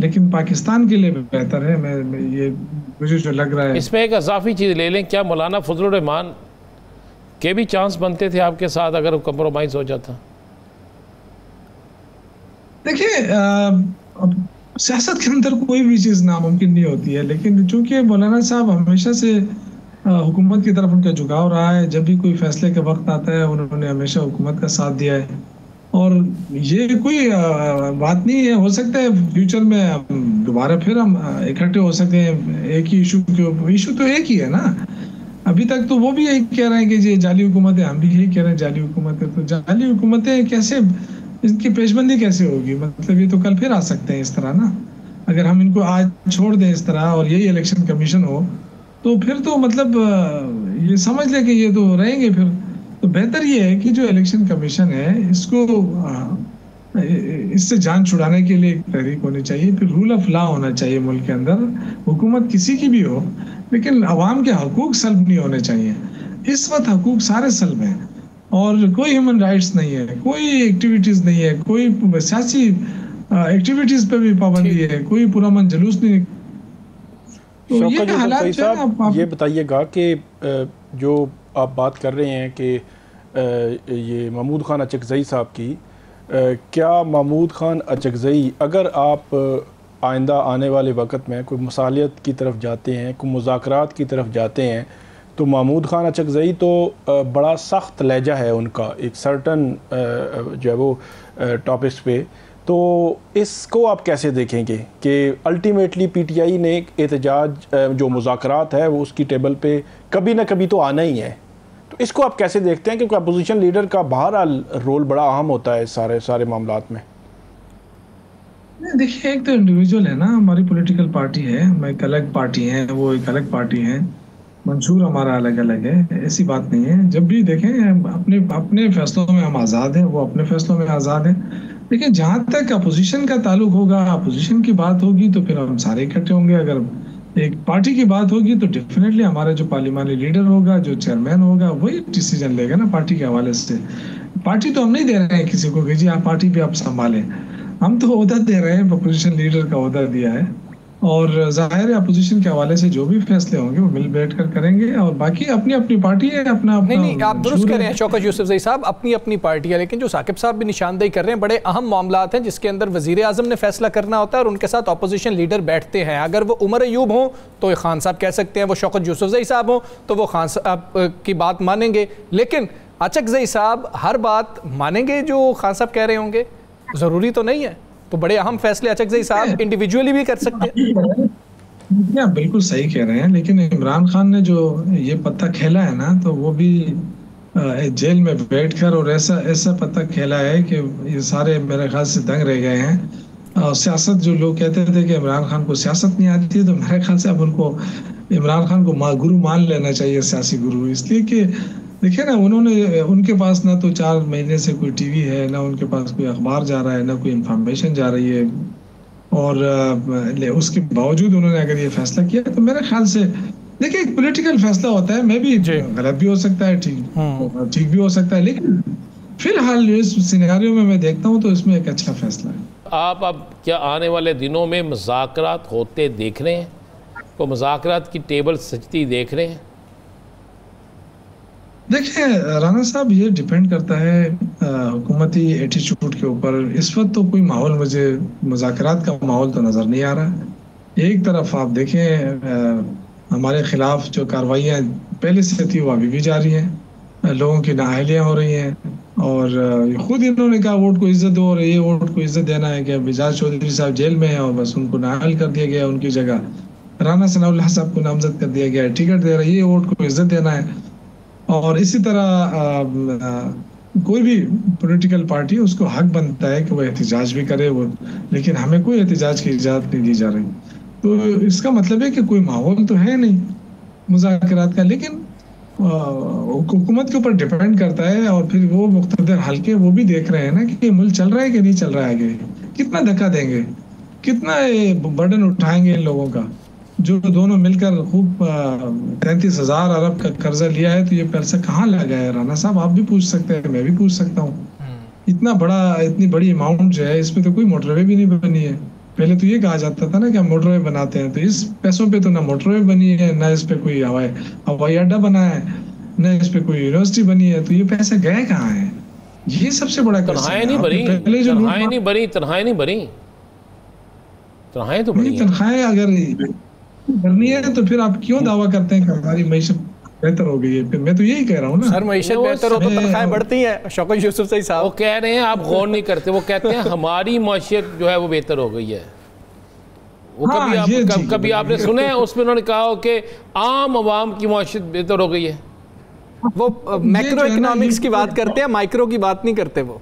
लेकिन पाकिस्तान के लिए बेहतर है। मैं ये मुझे जो लग रहा है। इसमें एक अजाफी चीज़ ले लें, क्या मौलाना फजलुर रहमान के भी चांस बनते थे आपके साथ अगर कंप्रोमाइज़ हो जाता? देखिए, सियासत के अंदर कोई भी चीज़ नामुमकिन नहीं होती है, लेकिन चूंकि मौलाना साहब हमेशा से हुकूमत की तरफ उनका झुकाव रहा है। जब भी कोई फैसले का वक्त आता है उन्होंने हमेशा हुकूमत का साथ दिया है, और ये कोई बात नहीं है। हो सकता है फ्यूचर में दोबारा फिर हम इकट्ठे हो सकते हैं एक ही इशू के। इशू तो एक ही है ना, अभी तक तो वो भी यही कह रहे हैं कि ये जाली हुकूमत है, हम भी यही कह रहे हैं जाली हुकूमत है। तो जाली हुकूमतें कैसे, इनकी पेशबंदी कैसे होगी? मतलब ये तो कल फिर आ सकते हैं इस तरह ना। अगर हम इनको आज छोड़ दें इस तरह और यही इलेक्शन कमीशन हो, तो फिर तो मतलब ये समझ ले कि ये तो रहेंगे फिर। तो बेहतर ये है कि जो इलेक्शन कमीशन है इसको इससे जान छुड़ाने के लिए एक तहरीक होनी चाहिए, फिर रूल ऑफ लॉ होना चाहिए मुल्क के अंदर। हुकूमत किसी की भी हो, लेकिन अवाम के हकूक सल्ब नहीं होने चाहिए। इस वक्त हकूक सारे सल्ब हैं और कोई ह्यूमन राइट्स नहीं है, कोई एक्टिविटीज़ नहीं है, कोई सियासी एक्टिविटीज़ पे भी पाबंदी है, कोई पुरअमन जुलूस नहीं। तो ये हालात साहब, ये बताइएगा कि जो आप बात कर रहे हैं कि ये महमूद खान अचकज़ई साहब की, क्या महमूद खान अचकज़ई अगर आप आइंदा आने वाले वक्त में कोई मसालियत की तरफ जाते हैं, कोई मुज़ाकरात की तरफ जाते हैं, तो महमूद खान अचकज़ई तो बड़ा सख्त लहजा है उनका एक सर्टन जो है वो टॉपिक्स पे, तो इसको आप कैसे देखेंगे कि अल्टीमेटली पीटीआई ने एक एहतजाज जो मुज़ाकरात है वो उसकी टेबल पे कभी ना कभी तो आना ही है, तो इसको आप कैसे देखते हैं? क्योंकि अपोजिशन लीडर का बहरहाल रोल बड़ा अहम होता है सारे मामलात में। देखिए, एक तो इंडिविजुअल है ना, हमारी पॉलिटिकल पार्टी है, हम एक अलग पार्टी है, वो एक अलग पार्टी है, मंशूर हमारा अलग अलग है, ऐसी बात नहीं है। जब भी देखें अपने अपने फैसलों में हम आज़ाद हैं, वो अपने फैसलों में आज़ाद हैं। लेकिन जहाँ तक अपोजिशन का ताल्लुक होगा, अपोजिशन की बात होगी तो फिर हम सारे इकट्ठे होंगे। अगर एक पार्टी की बात होगी तो डेफिनेटली हमारा जो पार्लिमानी लीडर होगा, जो चेयरमैन होगा, वही डिसीजन लेगा ना पार्टी के हवाले से। पार्टी तो हम नहीं दे रहे हैं किसी को कि जी आप पार्टी भी आप संभालें। हम तो ओहदा दे रहे हैं, अपोजिशन लीडर का ओहदा दिया है, और जाहिर है अपोजिशन के हवाले से जो भी फैसले होंगे वो मिल बैठ कर करेंगे, और बाकी अपनी अपनी पार्टी है, अपना अपना। नहीं, आप दुरुस्त कर रहे हैं शौकत यूसुफजई साहब, अपनी अपनी पार्टी है, लेकिन जो साकिब साहब भी निशानदेही कर रहे हैं, बड़े अहम मामलात हैं जिसके अंदर वजीर आजम ने फैसला करना होता है और उनके साथ अपोजिशन लीडर बैठते हैं। अगर वो उमर अयूब हों तो खान साहब कह सकते हैं, वो शौकत यूसुफजई साहब हों तो वो खान साहब की बात मानेंगे, लेकिन अचकजई साहब हर बात मानेंगे जो खान साहब कह रहे होंगे? ज़रूरी तो नहीं है। तो बड़े अहम फैसले अचकजई साहब इंडिविजुअली भी कर सकते हैं। क्या बिल्कुल सही कह रहे हैं, लेकिन इमरान खान ने जो ये पत्ता खेला है ना, तो वो भी जेल में बैठकर और ऐसा ऐसा पत्ता खेला है कि ये सारे मेरे ख्याल से दंग रह गए हैं। और सियासत, जो लोग कहते थे कि इमरान खान को सियासत नहीं आती है, तो मेरे ख्याल से अब उनको इमरान खान को गुरु मान लेना चाहिए, सियासी गुरु। इसलिए कि देखिए ना, उन्होंने, उनके पास ना तो 4 महीने से कोई टीवी है, ना उनके पास कोई अखबार जा रहा है, ना कोई इंफॉर्मेशन जा रही है, और उसके बावजूद उन्होंने अगर ये फैसला किया तो मेरे ख्याल से, देखिए एक पॉलिटिकल फैसला होता है, मैं भी गलत भी हो सकता है, ठीक भी हो सकता है, लेकिन फिलहाल इस सिनेरियो में मैं देखता हूँ तो इसमें एक अच्छा फैसला है। आप अब क्या आने वाले दिनों में मुज़ाकरात होते देख रहे हैं, तो मुज़ाकरात की टेबल सजती देख रहे हैं? देखिए राना साहब, ये डिपेंड करता है हुकूमती एटीट्यूड के ऊपर। इस वक्त तो कोई माहौल, मुझे मुज़ाकरात का माहौल तो नज़र नहीं आ रहा। एक तरफ आप देखें, हमारे खिलाफ जो कार्रवाइयाँ पहले से थी वो अभी भी जारी हैं, लोगों की नाअहलियाँ हो रही हैं, और खुद इन्होंने कहा वोट को इज्जत दो, और ये वोट को इज्जत देना है कि एजाज चौधरी साहब जेल में हैं और बस उनको नाअहल कर दिया गया, उनकी जगह राना सनाउल्लाह साहब को नामजद कर दिया गया है, टिकट दे रहा है, ये वोट को इज्जत देना है। और इसी तरह कोई भी पॉलिटिकल पार्टी, उसको हक बनता है कि वो एहतजाज भी करे, वो, लेकिन हमें कोई एहतजाज की इजाज़त नहीं दी जा रही। तो इसका मतलब है कि कोई माहौल तो है नहीं मुज़ाकरात का, लेकिन हुकूमत के ऊपर डिपेंड करता है। और फिर वो मुख्तदर हल्के वो भी देख रहे हैं ना कि मुल्क चल रहा है कि नहीं चल रहा है, आगे कितना धक्का देंगे, कितना बर्डन उठाएंगे इन लोगों का, जो दोनों मिलकर खूब 33,000 अरब का कर्जा लिया है। तो ये पैसा कहाँ लगा है राना साहब? आप भी पूछ सकते हैं, मैं भी पूछ सकता हूँ। इतनी बड़ी अमाउंट जो है, इसमें तो कोई मोटरवे भी नहीं बनी है। पहले तो ये कहा जाता था ना कि हम मोटरवे बनाते हैं, तो इस पैसों पे तो ना मोटरवे बनी है, ना इस पे कोई हवाई अड्डा बना है, ना इस पे कोई यूनिवर्सिटी बनी है। तो ये पैसे गए कहाँ है? ये सबसे बड़ा तनख्वाहें नहीं भरी, तनख्वाहें अगर करनी है तो फिर आप क्यों दावा करते हैं कि हमारी मईशत बेहतर हो गई है? फिर मैं तो यही कह रहा हूँ ना सर, मईशत बेहतर हो तो तनख्वाहें बढ़ती हैं। शौकत यूसुफजई साहब वो कह रहे हैं, आप गौर नहीं करते, वो कहते हैं हमारी मईशत जो है वो बेहतर हो गई है। वो कभी आपने सुने हैं उसमें उन्होंने कहा कि आम आवाम की मईशत बेहतर हो गई है? वो मैक्रो इकोनॉमिक्स की बात करते हैं, माइक्रो की बात नहीं करते। वो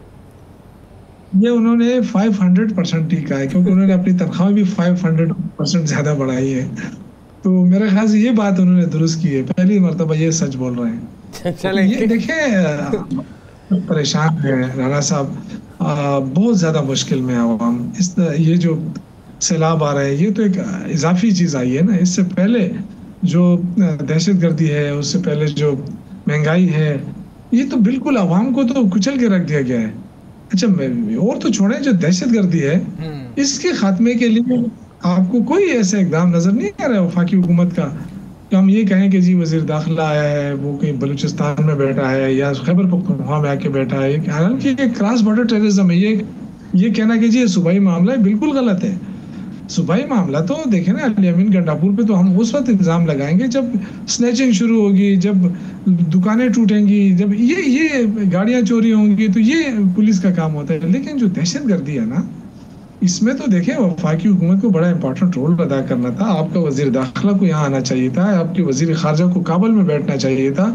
ये उन्होंने 500% ही कहा है, क्योंकि उन्होंने अपनी तनख्वाह भी 500% ज्यादा बढ़ाई है। तो मेरे ख्याल से ये बात उन्होंने दुरुस्त की है, पहली मर्तबा ये सच बोल रहे हैं। चले ये देखिए, परेशान है राना साहब, बहुत ज्यादा मुश्किल में है आवाम। ये जो सैलाब आ रहा है, ये तो एक इजाफी चीज आई है ना। इससे पहले जो दहशतगर्दी है, उससे पहले जो महंगाई है, ये तो बिल्कुल आवाम को तो कुचल के रख दिया गया है। अच्छा, और तो छोड़े, जो दहशतगर्दी है इसके खात्मे के लिए आपको कोई ऐसा इकदाम नजर नहीं आ रहा है वफाकी हुकूमत का कि हम ये कहें कि जी वजीर दाखिला आया है, वो कहीं बलूचिस्तान में बैठा है या खैबर पख्तूनख्वा में आके बैठा है। हालांकि ये क्रॉस बॉर्डर टेररिज्म है। ये कहना कि जी ये सूबाई मामला है, बिल्कुल गलत है। सूबाई मामला तो देखें ना, अल-यमीन गंडापुर पे तो हम उस वक्त इल्ज़ाम लगाएंगे जब स्नैचिंग शुरू होगी, जब दुकानें टूटेंगी, जब ये गाड़ियां चोरी होंगी, तो ये पुलिस का काम होता है। लेकिन जो दहशतगर्दी है ना, इसमें तो देखें वफाकी हुकूमत को बड़ा इंपॉर्टेंट रोल अदा करना था। आपका वजीर दाखिला को यहाँ आना चाहिए था, आपके वजीर खारजा को काबुल में बैठना चाहिए था।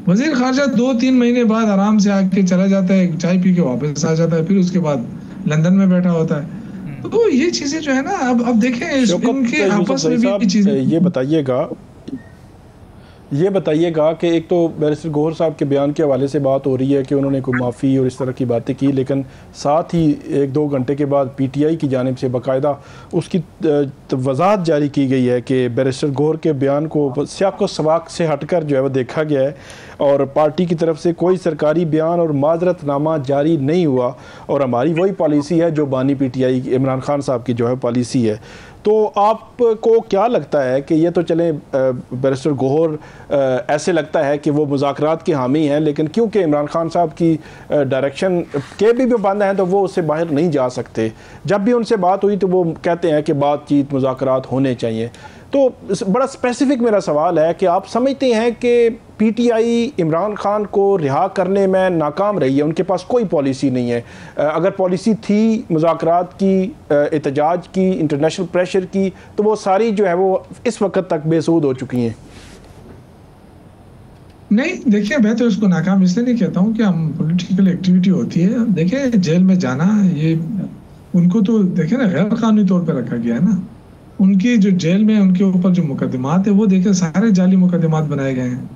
वजीर खारजा 2-3 महीने बाद आराम से आके चला जाता है, चाय पी के वापस आ जाता है, फिर उसके बाद लंदन में बैठा होता है। तो ये चीजें जो है ना, अब देखें इनके आपस में भी चीजें। ये बताइएगा, ये बताइएगा कि एक तो बैरिस्टर गौहर साहब के बयान के हवाले से बात हो रही है कि उन्होंने कोई माफ़ी और इस तरह की बातें की, लेकिन साथ ही 1-2 घंटे के बाद PTI की जानिब से बाकायदा उसकी वजाहत जारी की गई है कि बैरिस्टर गौहर के बयान को सियाक़ व सबाक़ से हटकर जो है वो देखा गया है और पार्टी की तरफ से कोई सरकारी बयान और माजरतनामा जारी नहीं हुआ और हमारी वही पॉलिसी है जो बानी PTI इमरान खान साहब की जो है पॉलिसी है। तो आपको क्या लगता है कि ये तो चले बैरिस्टर गौहर ऐसे लगता है कि वो मुज़ाकरात के हामी हैं, लेकिन क्योंकि इमरान खान साहब की डायरेक्शन के भी बंद हैं तो वो उससे बाहर नहीं जा सकते। जब भी उनसे बात हुई तो वो कहते हैं कि बातचीत मुज़ाकरात होने चाहिए। तो बड़ा स्पेसिफिक मेरा सवाल है कि आप समझते हैं कि PTI इमरान खान को रिहा करने में नाकाम रही है, उनके पास कोई पॉलिसी नहीं है। अगर पॉलिसी थी मुज़ाकरात की, एहतजाज की, इंटरनेशनल प्रेशर की, तो वो सारी जो है वो इस वक्त तक बेसूद हो चुकी हैं। नहीं, देखिए मैं तो इसको नाकाम इसलिए नहीं कहता हूँ कि हम पॉलिटिकल एक्टिविटी होती है। देखिए जेल में जाना, ये उनको तो देखिए ना गैर कानूनी तौर पर रखा गया है ना। उनकी जो जेल में उनके ऊपर जो मुकदमात है वो देखे सारे जाली मुकदमात बनाए गए हैं।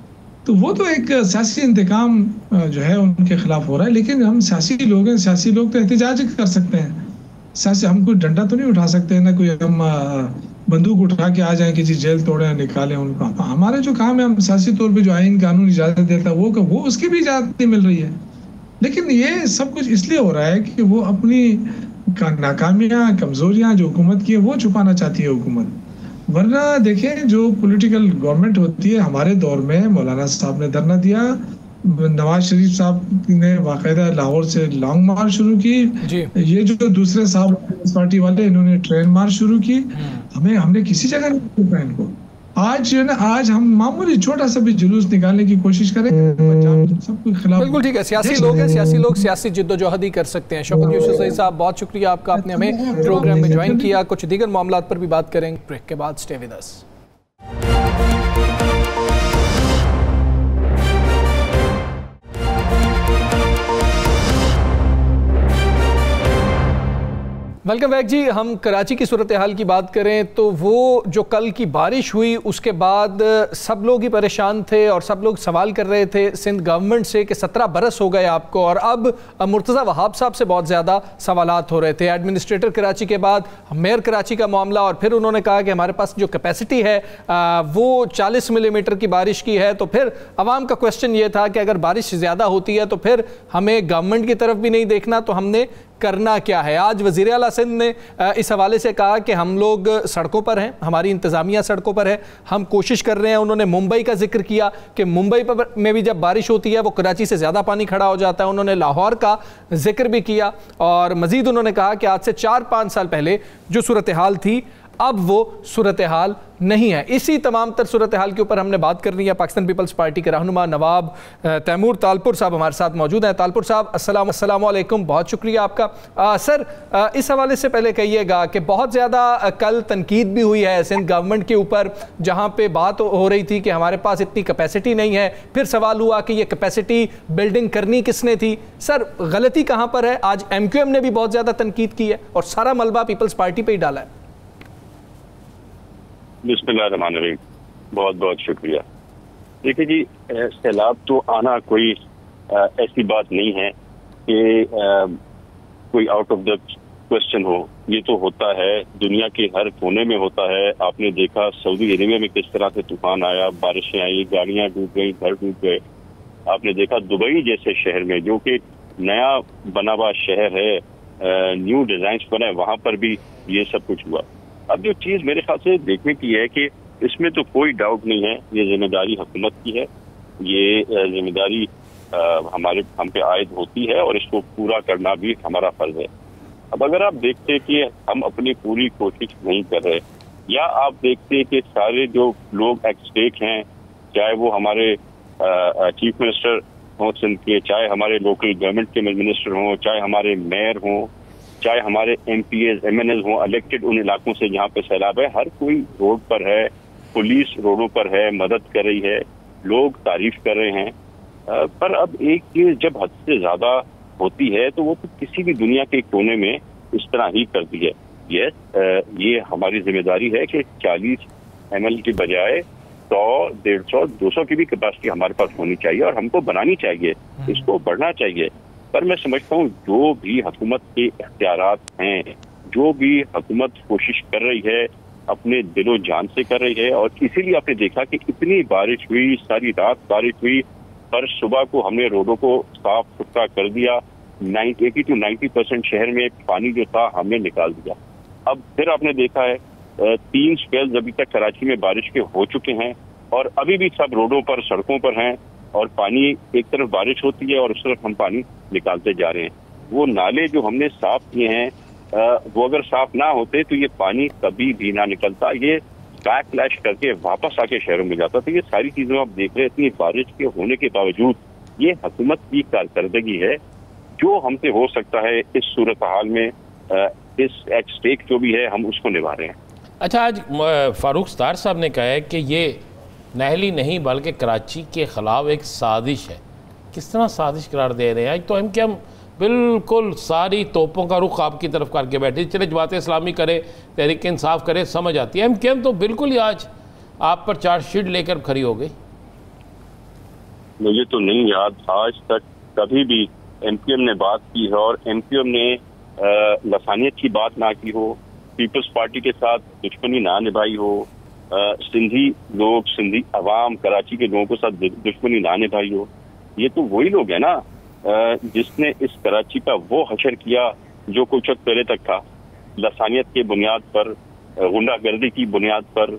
तो वो तो एक सियासी इंतकाम जो है उनके खिलाफ हो रहा है। लेकिन हम सियासी लोग हैं, सियासी लोग तो एहतजाज कर सकते हैं। सियासी हम कोई डंडा तो नहीं उठा सकते ना, कोई हम बंदूक उठा के आ जाएं किसी जेल तोड़े निकालें उनको। हमारे जो काम है, हम सियासी तौर पे जो आइन कानून इजाज़त देता है वो उसकी भी इजाज़त नहीं मिल रही है। लेकिन ये सब कुछ इसलिए हो रहा है कि वो अपनी नाकामियां, कमजोरियां जो हुकूमत की है वो छुपाना चाहती है हुकूमत। वरना देखें जो पॉलिटिकल गवर्नमेंट होती है, हमारे दौर में मौलाना साहब ने धरना दिया, नवाज शरीफ साहब ने बाकायदा लाहौर से लॉन्ग मार्च शुरू की, ये जो दूसरे साहब पार्टी वाले इन्होंने ट्रेन मार्च शुरू की। हमने किसी जगह नहीं रोका इनको। आज जो है ना, आज हम मामूली छोटा सा भी जुलूस निकालने की कोशिश करें सबके खिलाफ। बिल्कुल ठीक है, सियासी लोग हैं, सियासी लोग सियासी जिद्दोजहद ही कर सकते हैं। शौकत यूसुफ साहब, बहुत शुक्रिया आपका, आपने हमें प्रोग्राम में ज्वाइन किया। कुछ दीगर मामलात पर भी बात करेंगे ब्रेक के बाद। Stay with us. Welcome back ji. हम कराची की सूरत हाल की बात करें तो वो जो कल की बारिश हुई उसके बाद सब लोग ही परेशान थे और सब लोग सवाल कर रहे थे सिंध गवर्नमेंट से कि 17 बरस हो गए आपको, और अब मुर्तज़ा वहाब साहब से बहुत ज़्यादा सवालात हो रहे थे। एडमिनिस्ट्रेटर कराची के बाद मेयर कराची का मामला, और फिर उन्होंने कहा कि हमारे पास जो कैपेसिटी है वो 40 मिलीमीटर की बारिश की है। तो फिर आवाम का क्वेश्चन ये था कि अगर बारिश ज़्यादा होती है तो फिर हमें गवर्नमेंट की तरफ भी नहीं देखना, तो हमने करना क्या है। आज वज़ीर आला सिंध ने इस हवाले से कहा कि हम लोग सड़कों पर हैं, हमारी इंतज़ामिया सड़कों पर है, हम कोशिश कर रहे हैं। उन्होंने मुंबई का जिक्र किया कि मुंबई पर में भी जब बारिश होती है वो कराची से ज़्यादा पानी खड़ा हो जाता है। उन्होंने लाहौर का जिक्र भी किया और मज़ीद उन्होंने कहा कि आज से 4-5 साल पहले जो सूरत हाल थी अब वो सूरत हाल नहीं है। इसी तमाम तर सूरत हाल के ऊपर हमने बात करनी है। पाकिस्तान पीपल्स पार्टी के रहनुमा नवाब तैमूर तालपुर साहब हमारे साथ मौजूद हैं। तालपुर साहब अस्सलाम वालेकुम, बहुत शुक्रिया आपका। सर, इस हवाले से पहले कहिएगा कि बहुत ज़्यादा कल तनकीद भी हुई है सिंध गवर्नमेंट के ऊपर, जहाँ पे बात हो रही थी कि हमारे पास इतनी कैपेसिटी नहीं है। फिर सवाल हुआ कि ये कैपेसिटी बिल्डिंग करनी किसने थी। सर, गलती कहाँ पर है? आज MQM ने भी बहुत ज़्यादा तनकीद की है और सारा मलबा पीपल्स पार्टी पर ही डाला है। बिस्मिल्लाहिर्रहमानिर्रहीम, बहुत बहुत शुक्रिया। देखिए जी, सैलाब तो आना कोई ऐसी बात नहीं है कि कोई आउट ऑफ द क्वेश्चन हो। ये तो होता है, दुनिया के हर कोने में होता है। आपने देखा सऊदी अरेबिया में किस तरह से तूफान आया, बारिशें आई, गाड़ियां डूब गई, घर डूब गए। आपने देखा दुबई जैसे शहर में, जो कि नया बना हुआ शहर है, न्यू डिजाइन बना है, वहां पर भी ये सब कुछ हुआ। अब जो चीज मेरे ख्याल से देखने की है कि इसमें तो कोई डाउट नहीं है, ये जिम्मेदारी हुकूमत की है, ये जिम्मेदारी हम पे आयद होती है और इसको पूरा करना भी हमारा फर्ज है। अब अगर आप देखते कि हम अपनी पूरी कोशिश नहीं कर रहे, या आप देखते कि सारे जो लोग एट स्टेक हैं, चाहे वो हमारे चीफ मिनिस्टर हों सिंध के, चाहे हमारे लोकल गवर्नमेंट के मिनिस्टर हों, चाहे हमारे मेयर हों, चाहे हमारे MPs MNs हों इलेक्टेड उन इलाकों से जहाँ पे सैलाब है, हर कोई रोड पर है, पुलिस रोडों पर है, मदद कर रही है, लोग तारीफ कर रहे हैं। पर अब एक चीज जब हद से ज्यादा होती है तो वो तो किसी भी दुनिया के कोने में इस तरह ही करती है। ये हमारी जिम्मेदारी है कि 40 ml के बजाय 100, 150, 200 की भी कैपेसिटी हमारे पास होनी चाहिए और हमको बनानी चाहिए, इसको बढ़ना चाहिए। पर मैं समझता हूँ जो भी हुकूमत के इख्तियारात हैं, जो भी हुकूमत कोशिश कर रही है अपने दिलो जान से कर रही है, और इसीलिए आपने देखा कि इतनी बारिश हुई, सारी रात बारिश हुई, पर सुबह को हमने रोडों को साफ सुथरा कर दिया। 80 to 90% शहर में पानी जो था हमने निकाल दिया। अब फिर आपने देखा है 3 स्पेल्स अभी तक कराची में बारिश के हो चुके हैं और अभी भी सब रोडों पर, सड़कों पर हैं और पानी, एक तरफ बारिश होती है और उस तरफ हम पानी निकालते जा रहे हैं। वो नाले जो हमने साफ किए हैं वो अगर साफ ना होते तो ये पानी कभी भी ना निकलता, ये बैकलैश करके वापस आके शहरों में जाता। तो ये सारी चीजें आप देख रहे हैं, इतनी बारिश के होने के बावजूद ये हुकूमत की कारकर्दगी है। जो हमसे हो सकता है इस सूरत हाल में, इस एट स्टेक जो भी है, हम उसको निभा रहे हैं। अच्छा, आज फारूक सत्तार साहब ने कहा है कि ये नहली नहीं बल्कि कराची के ख़िलाफ़ एक साजिश है। किस तरह साजिश करार दे रहे हैं? आज तो हम बिल्कुल सारी तोपों का रुख आपकी तरफ करके बैठे, चले जमात इस्लामी करे, तहरीक इंसाफ करे, समझ आती है। MKM तो बिल्कुल ही आज आप पर चार्जशीट लेकर खड़ी हो गई। मुझे तो नहीं याद आज तक कभी भी MKM ने बात की है और MKM ने लसानियत की बात ना की हो, पीपल्स पार्टी के साथ दुश्मनी ना निभाई हो, सिंधी लोग, सिंधी अवाम, कराची के लोगों के साथ दुश्मनी ना निभाई हो। ये तो वही लोग हैं ना जिसने इस कराची का वो हशर किया जो कुछ वक्त पहले तक था, लसानियत के बुनियाद पर, गुंडागर्दी की बुनियाद पर,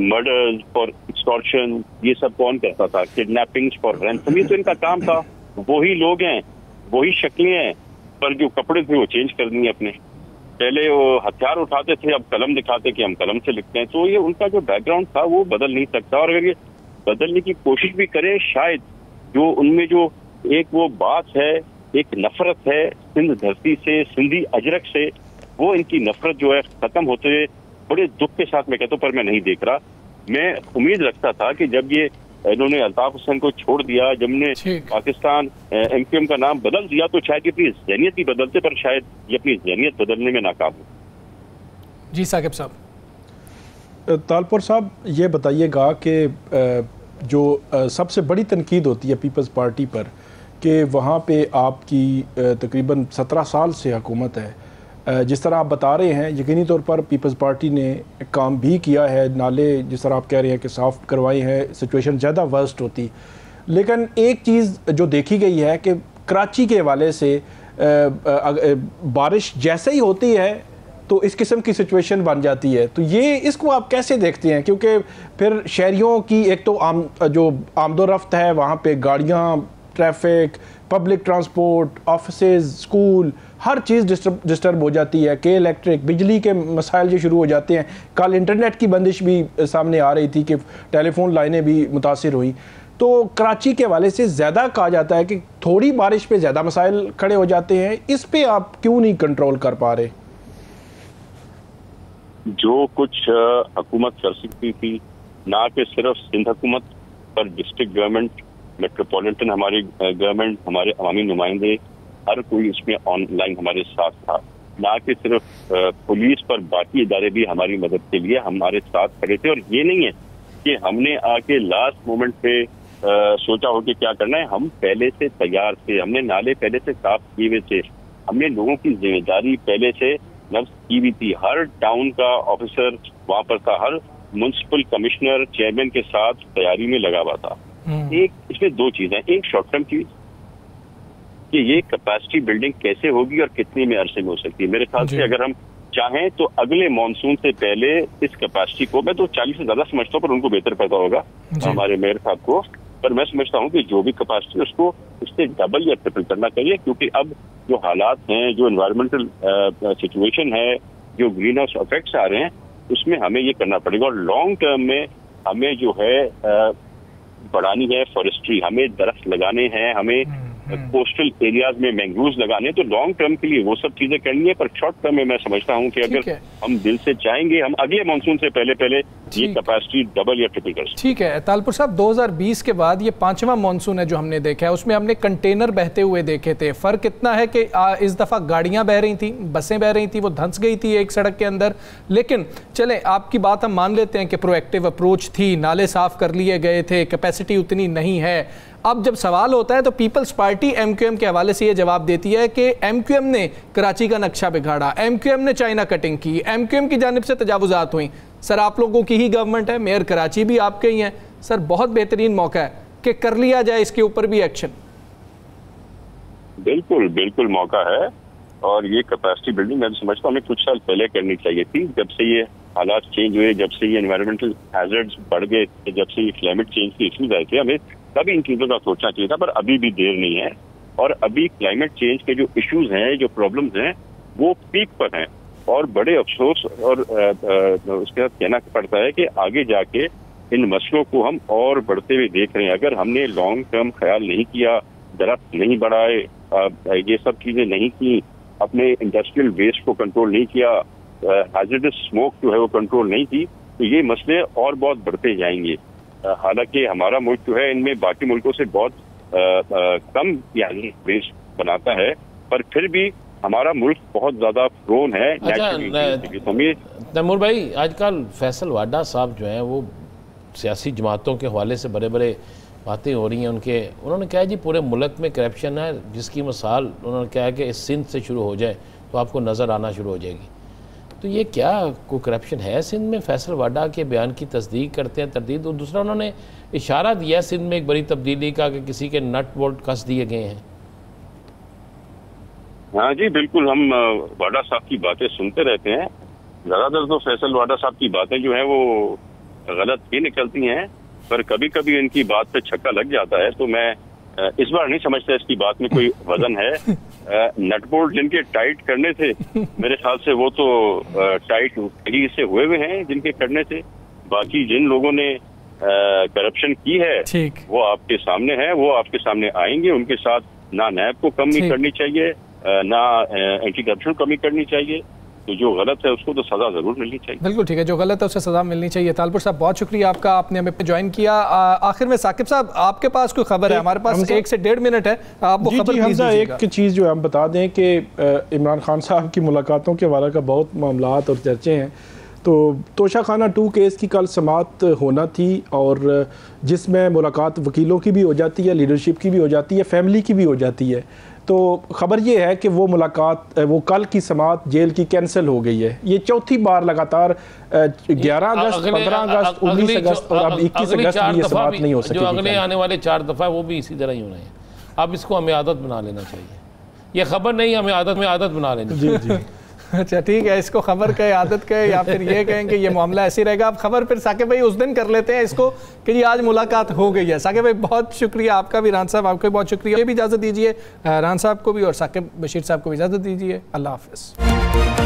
मर्डर्स फॉर एक्सटॉर्शन, ये सब कौन करता था, किडनैपिंग्स फॉर रैंसम, ये तो इनका काम था। वही लोग हैं, वही शक्लें हैं, पर जो कपड़े थे वो चेंज कर दिए अपने। पहले वो हथियार उठाते थे, अब कलम दिखाते कि हम कलम से लिखते हैं। तो ये उनका जो बैकग्राउंड था वो बदल नहीं सकता, और अगर ये बदलने की कोशिश भी करें, शायद जो उनमें जो एक वो बात है, एक नफरत है सिंध धरती से, सिंधी अजरक से, वो इनकी नफरत जो है खत्म होते हुए बड़े दुख के साथ मैं कहता हूँ, पर मैं नहीं देख रहा। मैं उम्मीद रखता था कि जब ये इन्होंने अल्ताफ हुसैन को छोड़ दिया, जब ने पाकिस्तान MKM का नाम बदल दिया, तो शायद अपनी जहनियत ही बदलते, पर शायद ये अपनी जहनियत बदलने में नाकाम हो। जी साकिब साहब। तालपुर साहब, ये बताइएगा कि जो सबसे बड़ी तनकीद होती है पीपल्स पार्टी पर कि वहाँ पे आपकी तकरीबन 17 साल से हुकूमत है, जिस तरह आप बता रहे हैं यकीनी तौर पर पीपल्स पार्टी ने काम भी किया है, नाले जिस तरह आप कह रहे हैं कि साफ़ करवाए हैं, सिचुएशन ज़्यादा वर्स्ट होती। लेकिन एक चीज़ जो देखी गई है कि कराची के हवाले से बारिश जैसे ही होती है तो इस किस्म की सिचुएशन बन जाती है। तो ये इसको आप कैसे देखते हैं? क्योंकि फिर शहरियों की एक तो जो आमदोरफ्त है, वहाँ पे गाड़ियाँ, traffic, public transport, offices, school, हर चीज़ डिस्टर्ब हो जाती है। के इलेक्ट्रिक, बिजली के मसाइल जो शुरू हो जाते हैं। कल इंटरनेट की बंदिश भी सामने आ रही थी कि टेलीफोन लाइनें भी मुतासिर हुई। तो कराची के हवाले से ज़्यादा कहा जाता है कि थोड़ी बारिश पे ज़्यादा मसाइल खड़े हो जाते हैं। इस पे आप क्यों नहीं कंट्रोल कर पा रहे? जो कुछ हुकूमत कर सकती थी, ना कि सिर्फ सिंध हुकूमत, पर डिस्ट्रिक्ट गवर्नमेंट, मेट्रोपॉलिटन हमारी गवर्नमेंट, हमारे अवामी नुमाइंदे, हर कोई इसमें ऑनलाइन हमारे साथ था। ना कि सिर्फ पुलिस, पर बाकी इदारे भी हमारी मदद के लिए हमारे साथ खड़े थे। और ये नहीं है कि हमने आके लास्ट मोमेंट पे सोचा हो कि क्या करना है। हम पहले से तैयार थे, हमने नाले पहले से साफ किए हुए थे, हमने लोगों की जिम्मेदारी पहले से नफ्स की हुई थी। हर टाउन का ऑफिसर वहां पर था, हर म्युनिसिपल कमिश्नर, चेयरमैन के साथ तैयारी में लगा हुआ था। एक इसमें दो चीजें, एक शॉर्ट टर्म चीज कि ये कैपेसिटी बिल्डिंग कैसे होगी और कितने में अरसे में हो सकती है। मेरे ख्याल से अगर हम चाहें तो अगले मानसून से पहले इस कैपेसिटी को, मैं तो 40 से ज्यादा समझता हूँ, पर उनको बेहतर पता होगा हमारे मेयर साहब को, पर मैं समझता हूँ कि जो भी कैपेसिटी उसको उससे डबल या ट्रिपल करना चाहिए। क्योंकि अब जो हालात हैं, जो एनवायरमेंटल सिचुएशन है, जो ग्रीन हाउस इफेक्ट्स आ रहे हैं, उसमें हमें ये करना पड़ेगा। और लॉन्ग टर्म में हमें जो है बढ़ानी है फॉरेस्ट्री, हमें दरख्त लगाने हैं, हमें कोस्टल एरियाज में मैंग्रोव्स लगाने हैं। तो लॉन्ग टर्म के लिए वो सब चीजें करनी है। पर शॉर्ट टर्म में मैं समझता हूँ कि अगर हम दिल से चाहेंगे, हम अगले मानसून से पहले ये कैपेसिटी डबल या ट्रिपल कर सकती है। ठीक है तालपुर साहब, 2020 के बाद ये 5वां मानसून है जो हमने देखा है, उसमें हमने कंटेनर बहते हुए देखे थे। फ़र्क इतना है कि इस दफ़ा गाड़ियां बह रही थी, बसें बह रही थी, वो धंस गई थी एक सड़क के अंदर। लेकिन चलें, आपकी बात हम मान लेते हैं कि प्रोएक्टिव अप्रोच थी, नाले साफ़ कर लिए गए थे, कैपेसिटी उतनी नहीं है। अब जब सवाल होता है तो पीपल्स पार्टी एमक्यूएम के हवाले से ये जवाब देती है कि एमक्यूएम ने कराची का नक्शा बिगाड़ा, एमक्यूएम ने चाइना कटिंग की, एमक्यूएम की जानिब से तजावुजात हुई। सर आप लोगों की ही गवर्नमेंट है, मेयर कराची भी आपके ही हैं। सर बहुत बेहतरीन मौका है कि कर लिया जाए इसके ऊपर भी एक्शन। बिल्कुल बिल्कुल मौका है, और ये कैपेसिटी बिल्डिंग मैं समझता हूँ हमें कुछ साल पहले करनी चाहिए थी। जब से ये हालात चेंज हुए, जब से ये एनवायरमेंटल हैजर्ड्स बढ़ गए, जब से ये क्लाइमेट चेंज के इश्यूज आए थे, हमें तभी इन चीजों का सोचना चाहिए था। पर अभी भी देर नहीं है, और अभी क्लाइमेट चेंज के जो इश्यूज हैं, जो प्रॉब्लम्स हैं, वो पीक पर हैं। और बड़े अफसोस और उसके साथ कहना पड़ता है कि आगे जाके इन मसलों को हम और बढ़ते हुए देख रहे हैं। अगर हमने लॉन्ग टर्म ख्याल नहीं किया, दरख्त नहीं बढ़ाए, ये सब चीजें नहीं की, अपने इंडस्ट्रियल वेस्ट को कंट्रोल नहीं किया, हैजर्डस स्मोक जो है वो कंट्रोल नहीं की, तो ये मसले और बहुत बढ़ते जाएंगे। हालांकि हमारा मुल्क जो है इनमें बाकी मुल्कों से बहुत कम यानी वेस्ट बनाता है, पर फिर भी हमारा मुल्क बहुत ज्यादा प्रोन है। तैमूर भाई, आजकल फैसल वाडा साहब जो हैं वो सियासी जमातों के हवाले से बड़े बड़े बातें हो रही हैं उन्होंने कहा जी पूरे मुल्क में करप्शन है, जिसकी मिसाल उन्होंने कहा कि इस सिंध से शुरू हो जाए तो आपको नज़र आना शुरू हो जाएगी। तो ये क्या कोई करप्शन है सिंध में? फैसल वाडा के बयान की तस्दीक करते हैं, तरदीद। और दूसरा उन्होंने इशारा दिया सिंध में एक बड़ी तब्दीली का कि किसी के नट बोल्ट कस दिए गए हैं। हाँ जी बिल्कुल, हम वाडा साहब की बातें सुनते रहते हैं। ज़्यादातर तो फैसल वाडा साहब की बातें जो हैं वो गलत ही निकलती हैं, पर कभी कभी इनकी बात पे छक्का लग जाता है। तो मैं इस बार नहीं समझता इसकी बात में कोई वजन है। नटबोल्ट जिनके टाइट करने थे, मेरे ख्याल से वो तो टाइट ही से हुए हैं जिनके करने थे। बाकी जिन लोगों ने करप्शन की है वो आपके सामने है, वो आपके सामने आएंगे। उनके साथ ना नैब को कमी करनी चाहिए, ना एंटी करप्शन कमी करनी चाहिए। तो जो गलत है उसको तो सजा जरूर मिलनी चाहिए। बिल्कुल ठीक है, जो गलत है उसे सजा मिलनी चाहिए। तालपुर साहब बहुत शुक्रिया आपका, आपने हमें ज्वाइन किया। आखिर में साकिब साहब आपके पास कोई खबर है? हमारे पास 1 से 1.5 मिनट है, आप वो खबर प्लीज दीजिएगा। एक चीज़ जो हम बता दें कि इमरान खान साहब की मुलाकातों के हवाले का बहुत मामलात और चर्चे हैं। तो तोशाखाना 2 केस की कल समाअत होना थी, और जिसमें मुलाकात वकीलों की भी हो जाती है, लीडरशिप की भी हो जाती है, फैमिली की भी हो जाती है। तो ख़बर ये है कि वो मुलाकात, वो कल की समाअत जेल की कैंसिल हो गई है। ये चौथी बार लगातार 11 अगस्त, 15 अगस्त, 19 अगस्त और अब 21 अगस्त भी ये समाअत नहीं हो सकी। जो अगले आने वाले 4 दफ़ा वो भी इसी तरह ही होना है। अब इसको हमें आदत बना लेना चाहिए। ये खबर नहीं, हमें आदत बना लेनी चाहिए। जी अच्छा ठीक है, इसको खबर कहे, आदत कहे, या फिर ये कहें कि ये मामला ऐसे रहेगा। अब खबर फिर साकिब भाई उस दिन कर लेते हैं इसको कि जी आज मुलाकात हो गई है। साकिब भाई बहुत शुक्रिया आपका भी, रान साहब आपको भी बहुत शुक्रिया। ये भी इजाज़त दीजिए, रान साहब को भी और साकिब बशीर साहब को भी इजाज़त दीजिए। अल्लाह हाफ़िज़।